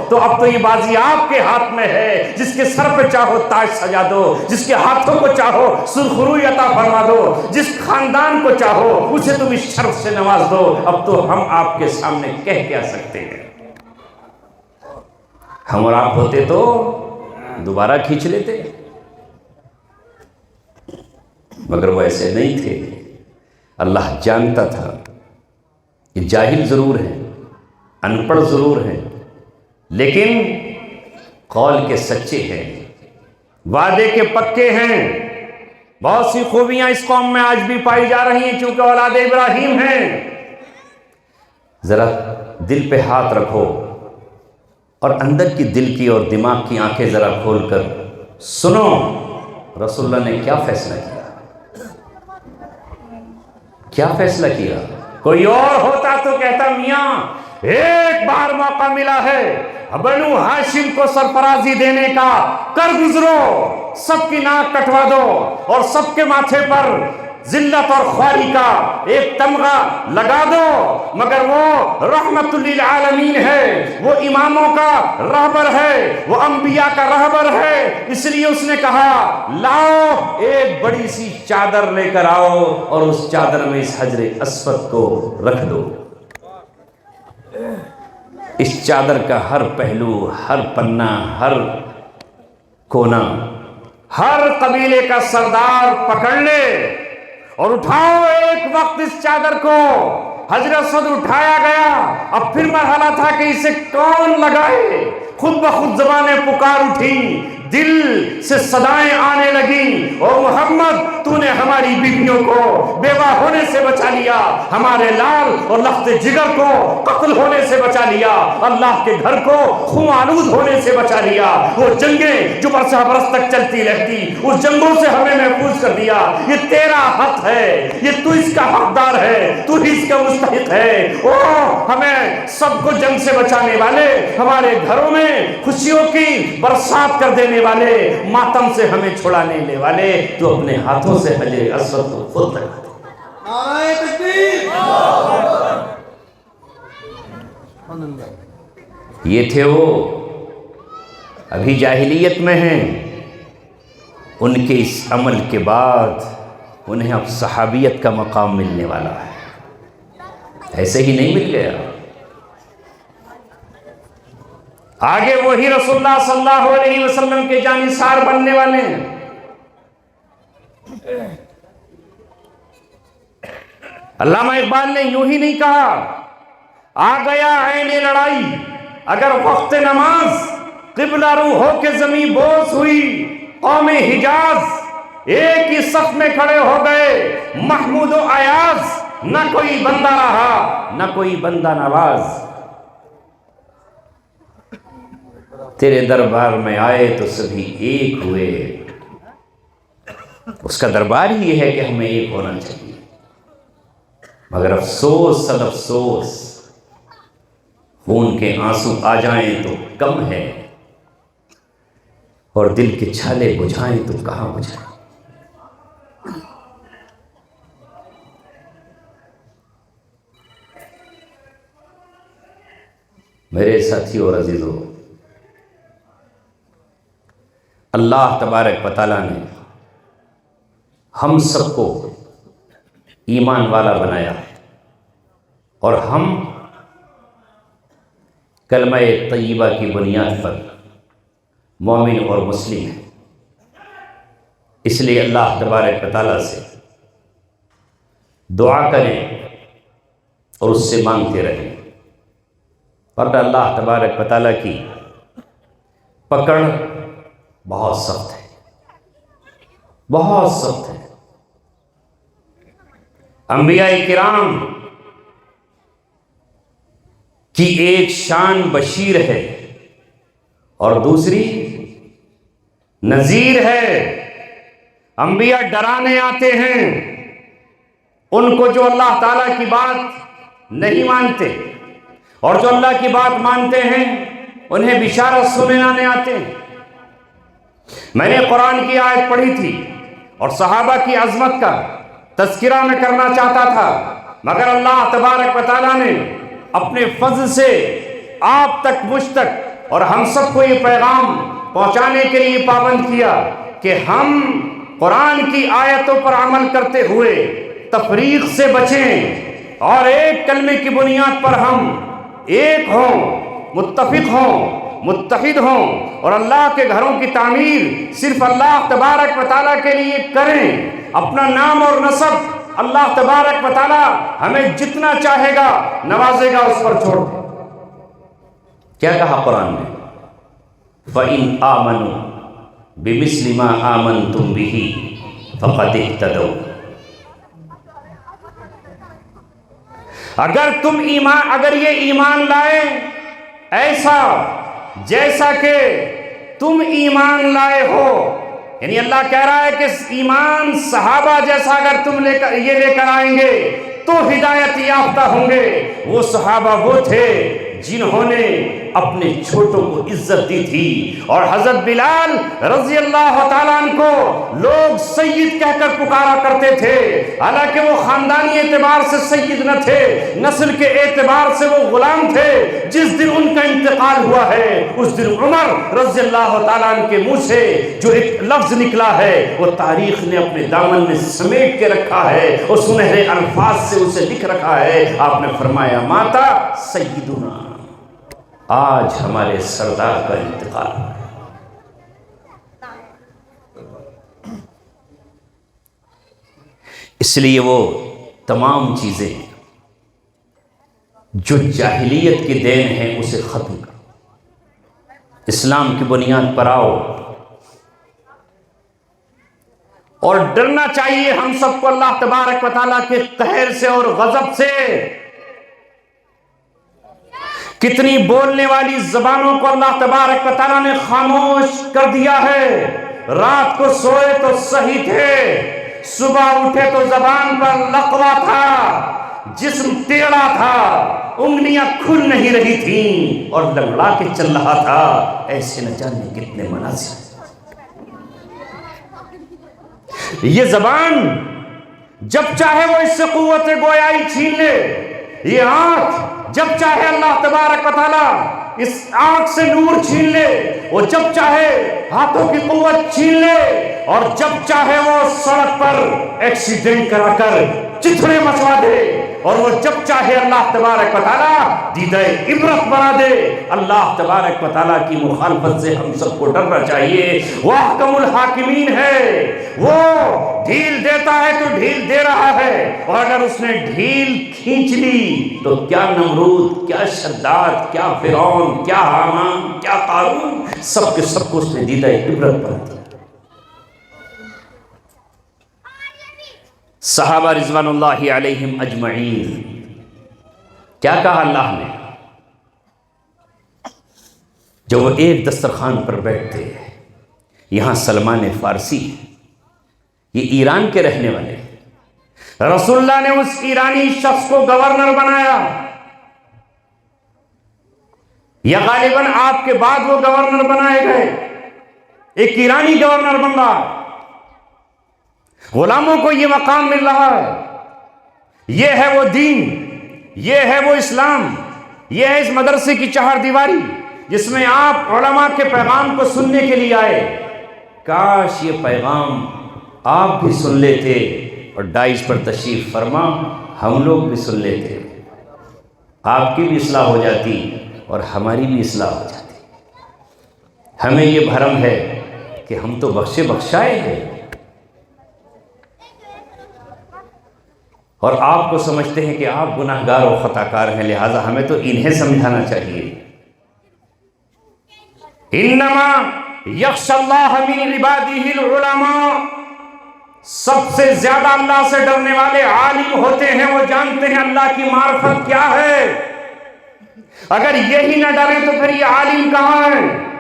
تو اب تو یہ بازی آپ کے ہاتھ میں ہے، جس کے سر پہ چاہو تاج سجا دو، جس کے ہاتھوں کو چاہو سرخروئی عطا فرما دو، جس خاندان کو چاہو اسے تم اس شرف سے نواز دو۔ اب تو ہم آپ کے سامنے کہہ کیا سکتے ہیں؟ ہم اور آپ ہوتے تو دوبارہ کھینچ لیتے، مگر وہ ایسے نہیں تھے۔ اللہ جانتا تھا یہ جاہل ضرور ہیں، ان پڑھ ضرور ہیں، لیکن قول کے سچے ہیں، وعدے کے پکے ہیں۔ بہت سی خوبیاں اس قوم میں آج بھی پائی جا رہی ہیں چونکہ اولاد ابراہیم ہیں۔ ذرا دل پہ ہاتھ رکھو اور اندر کی دل کی اور دماغ کی آنکھیں ذرا کھول کر سنو، رسول اللہ نے کیا فیصلہ کیا؟ کیا فیصلہ کیا؟ کوئی اور ہوتا تو کہتا میاں ایک بار موقع ملا ہے بنو ہاشم کو سرفرازی دینے کا، کر گزرو، سب کی ناک کٹوا دو اور سب کے ماتھے پر ذلت اور خواری کا ایک تمغہ لگا دو۔ مگر وہ رحمت للعالمین ہے، وہ اماموں کا رہبر ہے، وہ انبیاء کا رہبر ہے، اس لیے اس نے کہا لاؤ ایک بڑی سی چادر لے کر آؤ اور اس چادر میں اس حجر اسود کو رکھ دو۔ اس چادر کا ہر پہلو، ہر پنہ، ہر کونا، ہر قبیلے کا سردار پکڑ لے اور اٹھاؤ ایک وقت اس چادر کو۔ حجر اسود اٹھایا گیا، اب پھر مرحلہ تھا کہ اسے کون لگائے۔ خود بخود زبانیں پکار اٹھی، دل سے صدائیں آنے لگیں، او محمد تو نے ہماری بیویوں کو بیوہ ہونے سے بچا لیا، ہمارے لال اور لخت جگر کو قتل ہونے سے بچا لیا، اللہ کے گھر کو خون آلود ہونے سے بچا لیا۔ وہ جنگیں جو برسہ برس تک چلتی رہتی، اس جنگوں سے ہمیں محفوظ کر دیا۔ یہ تیرا حق ہے، یہ تو اس کا حقدار ہے، تو ہی اس کا مستحق ہے۔ او ہمیں سب کو جنگ سے بچانے والے، ہمارے گھروں میں خوشیوں کی برسات کر دینے والے، ماتم سے ہمیں چھڑانے والے، تو اپنے ہاتھوں سے حجر اسود کو خود لگا دے۔ نعرہ تکبیر! یہ تھے وہ، ابھی جاہلیت میں ہیں، ان کے اس عمل کے بعد انہیں اب صحابیت کا مقام ملنے والا ہے، ایسے ہی نہیں مل گیا۔ آگے وہی رسول اللہ صلی اللہ علیہ وسلم کے جانثار بننے والے ہیں۔ علامہ اقبال نے یوں ہی نہیں کہا آ گیا عین لڑائی اگر وقت نماز، قبلہ رو ہو کے زمین بوس ہوئی قوم حجاز، ایک ہی صف میں کھڑے ہو گئے محمود و ایاز، نہ کوئی بندہ رہا نہ کوئی بندہ نواز، تیرے دربار میں آئے تو سبھی ایک ہوئے۔ اس کا دربار ہی یہ ہے کہ ہمیں ایک ہونا چاہیے، مگر افسوس صد افسوس خون کے آنسو آ جائیں تو کم ہے، اور دل کے چھالے بجھائیں تو کہاں بجھائیں۔ میرے ساتھیوں اور عزیزوں، اللہ تبارک و تعالیٰ نے ہم سب کو ایمان والا بنایا ہے، اور ہم کلمہ طیبہ کی بنیاد پر مومن اور مسلم ہیں۔ اس لیے اللہ تبارک و تعالیٰ سے دعا کریں اور اس سے مانگتے رہیں، ورنہ اللہ تبارک و تعالیٰ کی پکڑ بہت سخت ہے، بہت سخت ہے۔ انبیاء کرام کی ایک شان بشیر ہے اور دوسری نذیر ہے۔ انبیاء ڈرانے آتے ہیں ان کو جو اللہ تعالیٰ کی بات نہیں مانتے، اور جو اللہ کی بات مانتے ہیں انہیں بشارت سنانے آتے ہیں۔ میں نے قرآن کی آیت پڑھی تھی اور صحابہ کی عظمت کا تذکرہ میں کرنا چاہتا تھا، مگر اللہ تبارک و تعالیٰ نے اپنے فضل سے آپ تک، مجھ تک اور ہم سب کو یہ پیغام پہنچانے کے لیے پابند کیا کہ ہم قرآن کی آیتوں پر عمل کرتے ہوئے تفریق سے بچیں، اور ایک کلمے کی بنیاد پر ہم ایک ہوں، متفق ہوں، متحد ہوں، اور اللہ کے گھروں کی تعمیر صرف اللہ تبارک و تعالیٰ کے لیے کریں۔ اپنا نام اور نسب اللہ تبارک و تعالیٰ ہمیں جتنا چاہے گا نوازے گا، اس پر چھوڑ دیں۔ کیا کہا قرآن نے؟ فَإِنْ آمَنُوا بِمِثْلِ مَا آمَنْتُمْ بِهِ فَقَدِ اهْتَدَوْا۔ اگر یہ ایمان لائے ایسا جیسا کہ تم ایمان لائے ہو، یعنی اللہ کہہ رہا ہے کہ ایمان صحابہ جیسا اگر تم یہ لے کر آئیں گے تو ہدایت یافتہ ہوں گے۔ وہ صحابہ وہ تھے جنہوں نے اپنے چھوٹوں کو عزت دی تھی، اور حضرت بلال رضی اللہ تعالیٰ عنہ کو لوگ سید کہہ کر پکارا کرتے تھے، حالانکہ وہ خاندانی اعتبار سے سید نہ تھے، نسل کے اعتبار سے وہ غلام تھے۔ جس دن ان کا انتقال ہوا ہے اس دن عمر رضی اللہ تعالیٰ عنہ کے منہ سے جو ایک لفظ نکلا ہے وہ تاریخ نے اپنے دامن میں سمیٹ کے رکھا ہے، اور سنہرے الفاظ سے اسے لکھ رکھا ہے۔ آپ نے فرمایا ماتا سیدنا، آج ہمارے سردار کا انتقال ہوا ہے۔ اس لیے وہ تمام چیزیں جو جاہلیت کی دین ہے اسے ختم کرو، اسلام کی بنیاد پر آؤ، اور ڈرنا چاہیے ہم سب کو اللہ تبارک و تعالیٰ کے قہر سے اور غضب سے۔ کتنی بولنے والی زبانوں کو اللہ تبارک و تعالیٰ نے خاموش کر دیا ہے۔ رات کو سوئے تو صحیح تھے، صبح اٹھے تو زبان پر لقوہ تھا، جسم ٹیڑھا تھا، انگلیاں کھل نہیں رہی تھیں اور لنگڑا کے چل رہا تھا۔ ایسے نہ جانے کتنے مناظر۔ یہ زبان جب چاہے وہ اس سے قوت گویائی چھین لے، یہ آنکھ جب چاہے اللہ تبارک و تعالیٰ اس آنکھ سے نور چھین لے، وہ جب چاہے ہاتھوں کی قوت چھین لے، اور جب چاہے وہ سڑک پر ایکسیڈنٹ کرا کر چتھڑے مچوا دے، اور وہ جب چاہے اللہ تبارک و تعالیٰ دیدہ عبرت بنا دے۔ اللہ تبارک و تعالیٰ کی مخالفت سے ہم سب کو ڈرنا چاہیے۔ وہ احکم الحاکمین ہے، وہ ڈھیل دیتا ہے تو ڈھیل دے رہا ہے، اور اگر اس نے ڈھیل کھینچ لی تو کیا نمرود، کیا شداد، کیا فرعون، کیا حامان، کیا قارون، سب کے سب کو اس نے دیدہ عبرت بنا دیا۔ صحابہ رضوان اللہ علیہم اجمعین، کیا کہا اللہ نے؟ جو وہ ایک دسترخوان پر بیٹھتے ہیں، یہاں سلمان فارسی یہ ایران کے رہنے والے، رسول اللہ نے اس ایرانی شخص کو گورنر بنایا، یا غالباً آپ کے بعد وہ گورنر بنائے گئے؟ ایک ایرانی گورنر بن رہا ہے، غلاموں کو یہ مقام مل رہا ہے۔ یہ ہے وہ دین، یہ ہے وہ اسلام، یہ ہے اس مدرسے کی چہار دیواری جس میں آپ علماء کے پیغام کو سننے کے لیے آئے۔ کاش یہ پیغام آپ بھی سن لیتے اور ڈائز پر تشریف فرما ہم لوگ بھی سن لیتے، آپ کی بھی اصلاح ہو جاتی اور ہماری بھی اصلاح ہو جاتی۔ ہمیں یہ بھرم ہے کہ ہم تو بخشے بخشائے ہیں، اور آپ کو سمجھتے ہیں کہ آپ گناہ گار و خطا کار ہیں، لہٰذا ہمیں تو انہیں سمجھانا چاہیے۔ انما یخشی اللہ من عبادہ العلماء، سب سے زیادہ اللہ سے ڈرنے والے عالم ہوتے ہیں، وہ جانتے ہیں اللہ کی معرفت کیا ہے۔ اگر یہی نہ ڈریں تو پھر یہ عالم کہاں ہے؟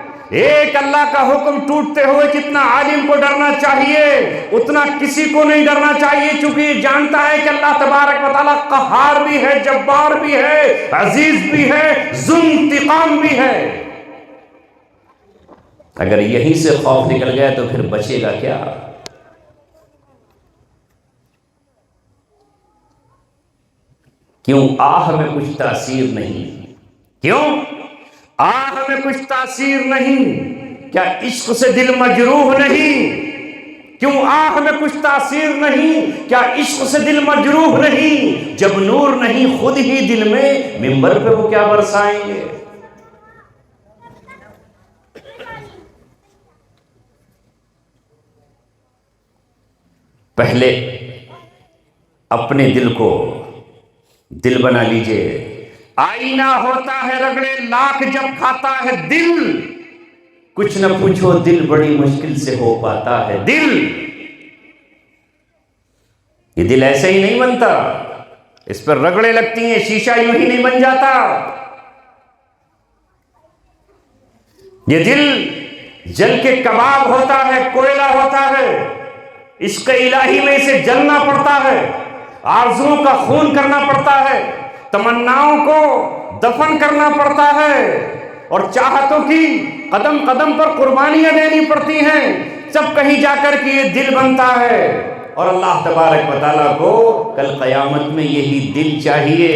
ایک اللہ کا حکم ٹوٹتے ہوئے جتنا عالم کو ڈرنا چاہیے اتنا کسی کو نہیں ڈرنا چاہیے، چونکہ یہ جانتا ہے کہ اللہ تبارک و تعالیٰ قہار بھی ہے، جبار بھی ہے، عزیز بھی ہے، ذو انتقام بھی ہے۔ اگر یہیں سے خوف نکل گیا تو پھر بچے گا کیا؟ کیوں آہ میں کچھ تاثیر نہیں؟ کیوں آہ میں کچھ تاثیر نہیں؟ کیا عشق سے دل مجروح نہیں؟ کیوں آہ میں کچھ تاثیر نہیں؟ کیا عشق سے دل مجروح نہیں؟ جب نور نہیں خود ہی دل میں، منبر پہ وہ کیا برسائیں گے؟ پہلے اپنے دل کو دل بنا لیجئے۔ آئینہ ہوتا ہے رگڑے لاکھ جب کھاتا ہے دل، کچھ نہ پوچھو دل بڑی مشکل سے ہو پاتا ہے دل۔ یہ دل ایسے ہی نہیں بنتا، اس پر رگڑے لگتی ہیں، شیشہ یوں ہی نہیں بن جاتا۔ یہ دل جل کے کباب ہوتا ہے، کوئلہ ہوتا ہے، عشق الہی میں اسے جلنا پڑتا ہے، آرزوؤں کا خون کرنا پڑتا ہے، تمناؤں کو دفن کرنا پڑتا ہے، اور چاہتوں کی قدم قدم پر قربانیاں دینی پڑتی ہیں، جب کہیں جا کر کے یہ دل بنتا ہے۔ اور اللہ تبارک و تعالیٰ کو کل قیامت میں یہی دل چاہیے،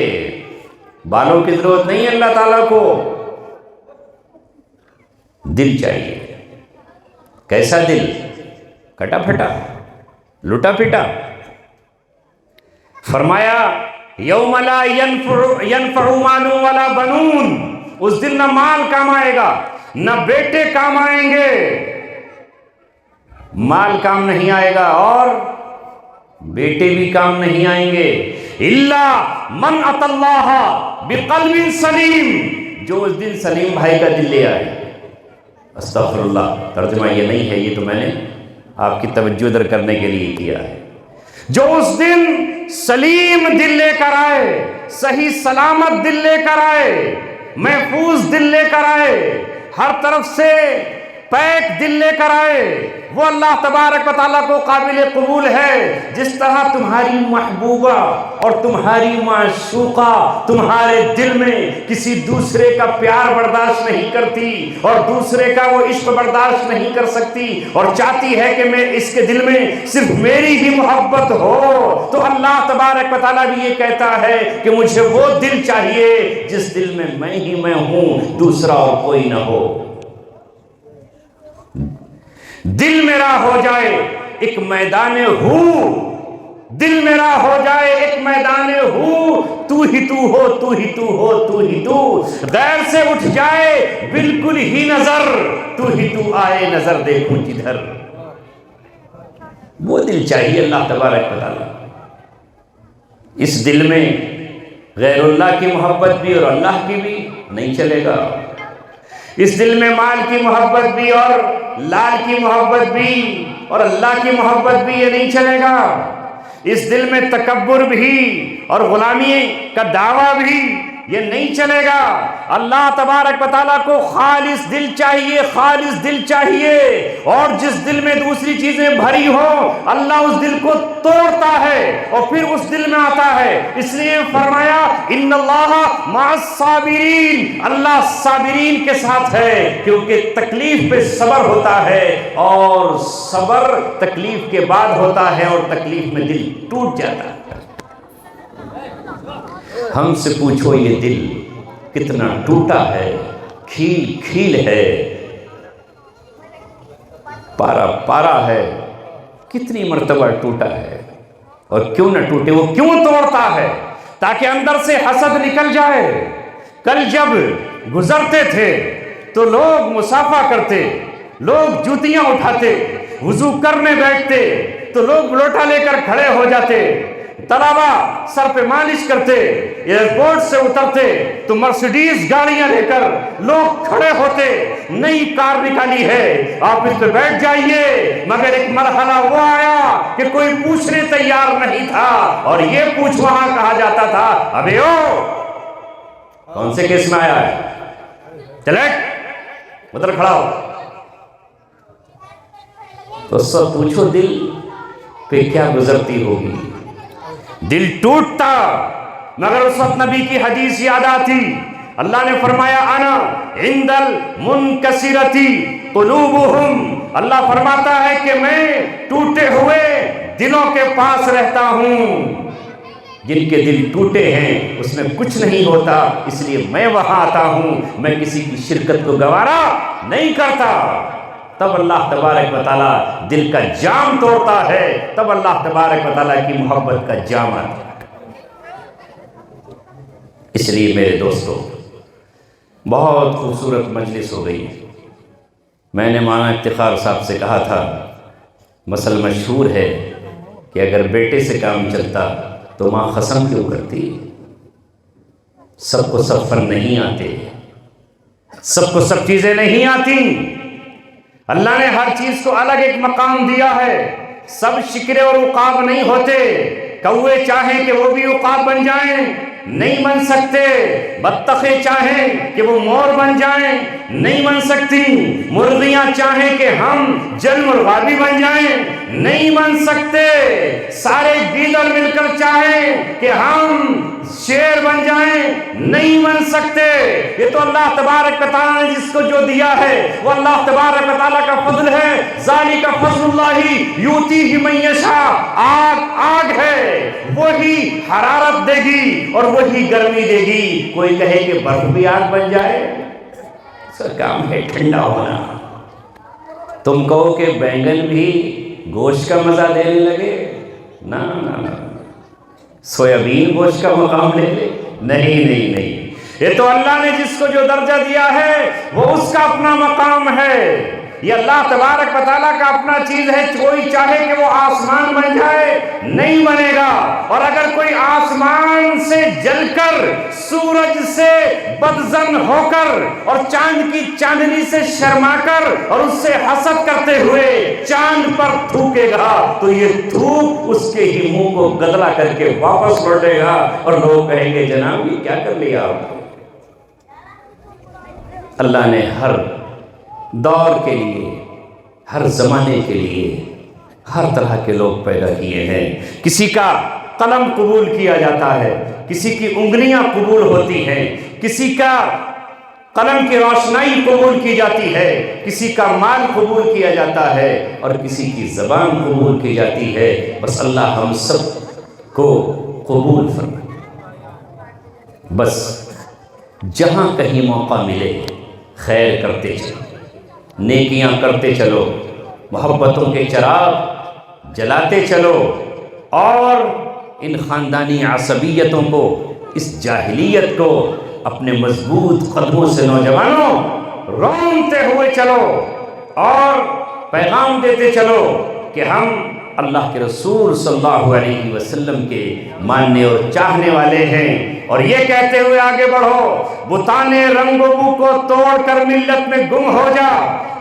بالوں کی ضرورت نہیں ہے اللہ تعالیٰ کو، دل چاہیے۔ کیسا دل؟ کٹا پھٹا، لٹا پٹا؟ فرمایا یوم لا ینفع مال ولا بنون، اس دن نہ مال کام آئے گا نہ بیٹے کام آئیں گے، مال کام نہیں آئے گا اور بیٹے بھی کام نہیں آئیں گے، الا من اتى اللہ بقلب سلیم، جو اس دن سلیم بھائی کا دل لے آئے۔ استغفر اللہ، ترجمہ یہ نہیں ہے، یہ تو میں نے آپ کی توجہ در کرنے کے لیے کیا ہے۔ جو اس دن سلیم دل لے کر آئے، صحیح سلامت دل لے کر آئے، محفوظ دل لے کر آئے، ہر طرف سے پیک دل لے کر آئے، وہ اللہ تبارک و تعالیٰ کو قابل قبول ہے۔ جس طرح تمہاری محبوبہ اور تمہاری معشوقہ تمہارے دل میں کسی دوسرے کا پیار برداشت نہیں کرتی اور دوسرے کا وہ عشق برداشت نہیں کر سکتی اور چاہتی ہے کہ میں اس کے دل میں صرف میری ہی محبت ہو، تو اللہ تبارک و تعالیٰ بھی یہ کہتا ہے کہ مجھے وہ دل چاہیے جس دل میں ہی میں ہوں، دوسرا اور کوئی نہ ہو۔ دل میرا ہو جائے ایک میدان ہو، دل میرا ہو جائے ایک میدان ہو، تو ہی تو ہو، تو ہی تو ہو، تو ہی تو، غیر سے اٹھ جائے بالکل ہی نظر، تو ہی تو آئے نظر دیکھوں جدھر۔ وہ دل چاہیے اللہ تبارک و تعالیٰ۔ اس دل میں غیر اللہ کی محبت بھی اور اللہ کی بھی نہیں چلے گا، اس دل میں مال کی محبت بھی اور لال کی محبت بھی اور اللہ کی محبت بھی، یہ نہیں چلے گا۔ اس دل میں تکبر بھی اور غلامی کا دعویٰ بھی یہ نہیں چلے گا۔ اللہ تبارک و تعالیٰ کو خالص دل چاہیے، خالص دل چاہیے، اور جس دل میں دوسری چیزیں بھری ہو اللہ اس دل کو توڑتا ہے اور پھر اس دل میں آتا ہے۔ اس لیے فرمایا ان اللہ مع الصابرین، اللہ صابرین کے ساتھ ہے، کیونکہ تکلیف پہ صبر ہوتا ہے، اور صبر تکلیف کے بعد ہوتا ہے، اور تکلیف میں دل ٹوٹ جاتا ہے۔ ہم سے پوچھو یہ دل کتنا ٹوٹا ہے، کھیل کھیل ہے، پارا پارا ہے، کتنی مرتبہ ٹوٹا ہے، اور کیوں نہ ٹوٹے، وہ کیوں توڑتا ہے؟ تاکہ اندر سے حسد نکل جائے۔ کل جب گزرتے تھے تو لوگ مصافحہ کرتے، لوگ جوتیاں اٹھاتے، وضو کرنے بیٹھتے تو لوگ لوٹا لے کر کھڑے ہو جاتے، طلبہ سر پہ مالش کرتے، ایئرپورٹ سے اترتے تو مرسیڈیز گاڑیاں لے کر لوگ کھڑے ہوتے، نئی کار نکالی ہے آپ اس پہ بیٹھ جائیے، مگر ایک مرحلہ وہ آیا کہ کوئی پوچھنے تیار نہیں تھا، اور یہ پوچھ وہاں کہا جاتا تھا ابے او کون سے کیس میں آیا ہے، چلے ادھر کھڑا ہو۔ تو سب پوچھو دل پہ کیا گزرتی ہوگی، دل ٹوٹتا، مگر اس وقت نبی کی حدیث یاد آتی، اللہ نے فرمایا انا عند المنکسرتی قلوبہم، اللہ فرماتا ہے کہ میں ٹوٹے ہوئے دلوں کے پاس رہتا ہوں، جن کے دل ٹوٹے ہیں اس میں کچھ نہیں ہوتا، اس لیے میں وہاں آتا ہوں، میں کسی کی شرکت کو گوارا نہیں کرتا۔ تب اللہ تبارک و تعالیٰ دل کا جام توڑتا ہے، تب اللہ تبارک و تعالیٰ کی محبت کا جام آتا ہے۔ اس لیے میرے دوستو بہت خوبصورت مجلس ہو گئی۔ میں نے مولانا افتخار صاحب سے کہا تھا مسئلہ مشہور ہے کہ اگر بیٹے سے کام چلتا تو ماں قسم کیوں کرتی؟ سب کو سب فن نہیں آتے، سب کو سب چیزیں نہیں آتی، اللہ نے ہر چیز کو الگ ایک مقام دیا ہے، سب شکرے اور عقاب نہیں ہوتے، کوے چاہیں کہ وہ بھی عقاب بن جائیں نہیں بن سکتے، بطخیں چاہیں کہ وہ مور بن جائیں نہیں بن سکتی، مرغیاں چاہیں کہ ہم جل مرغا بھی بن جائیں نہیں بن سکتے، سارے گیدڑ مل کر چاہیں کہ ہم شیر بن جائیں نہیں بن سکتے۔ یہ تو اللہ تبارک و تعالیٰ نے جس کو جو دیا ہے وہ اللہ تبارک و تعالیٰ کا فضل ہے، ذالک فضل اللہ یؤتیہ من یشاء، آگ ہے وہی حرارت دے گی اور وہی گرمی دے گی، کوئی کہے کہ برف بھی آگ بن جائے، سر کام ہے ٹھنڈا ہونا۔ تم کہو کہ بینگن بھی گوشت کا مزہ دینے لگے، نا نا نا، سویابین گوشت کا مقام لے لے، نہیں، یہ تو اللہ نے جس کو جو درجہ دیا ہے وہ اس کا اپنا مقام ہے، یہ اللہ تبارک و تعالیٰ کا اپنا چیز ہے، کوئی چاہے کہ وہ آسمان بن جائے نہیں بنے گا، اور اگر کوئی آسمان سے جل کر سورج سے بدظن ہو کر اور چاند کی چاندنی سے شرما کر اور اس سے حسد کرتے ہوئے چاند پر تھوکے گا تو یہ تھوک اس کے ہی منہ کو گدلا کر کے واپس لوٹے گا، اور لوگ کہیں گے جناب یہ کیا کر لیا آپ۔ اللہ نے ہر دور کے لیے، ہر زمانے کے لیے ہر طرح کے لوگ پیدا کیے ہیں، کسی کا قلم قبول کیا جاتا ہے، کسی کی انگلیاں قبول ہوتی ہیں، کسی کا قلم کی روشنائی قبول کی جاتی ہے، کسی کا مال قبول کیا جاتا ہے، اور کسی کی زبان قبول کی جاتی ہے، بس اللہ ہم سب کو قبول فرمائے۔ بس جہاں کہیں موقع ملے خیر کرتے چلو، نیکیاں کرتے چلو، محبتوں کے چراغ جلاتے چلو، اور ان خاندانی عصبیتوں کو، اس جاہلیت کو اپنے مضبوط قدموں سے نوجوانوں رونتے ہوئے چلو، اور پیغام دیتے چلو کہ ہم اللہ کے رسول صلی اللہ علیہ وسلم کے ماننے اور چاہنے والے ہیں، اور یہ کہتے ہوئے آگے بڑھو، بتانے رنگ و بو کو توڑ کر ملت میں گم ہو جا،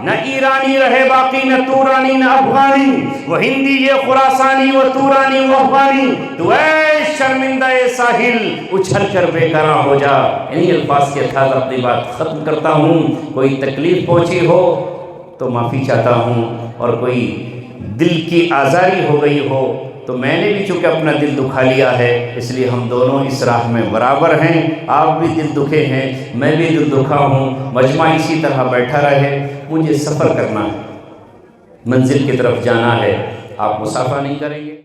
نہ ایرانی رہے باقی، نہ تورانی نہ افغانی، وہ ہندی یہ خراسانی، وہ تورانی وہ افغانی، تو اے شرمندہ ساحل اچھل کر بے قرار ہو جا۔ انہی الفاظ کے ساتھ اپنی بات ختم کرتا ہوں۔ کوئی تکلیف پہنچی ہو تو معافی چاہتا ہوں، اور کوئی دل کی آزاری ہو گئی ہو تو میں نے بھی چونکہ اپنا دل دکھا لیا ہے، اس لیے ہم دونوں اس راہ میں برابر ہیں۔ آپ بھی دل دکھے ہیں، میں بھی دل دکھا ہوں، مجمع اسی طرح بیٹھا رہے۔ مجھے سفر کرنا ہے، منزل کی طرف جانا ہے، آپ مصافحہ نہیں کریں گے؟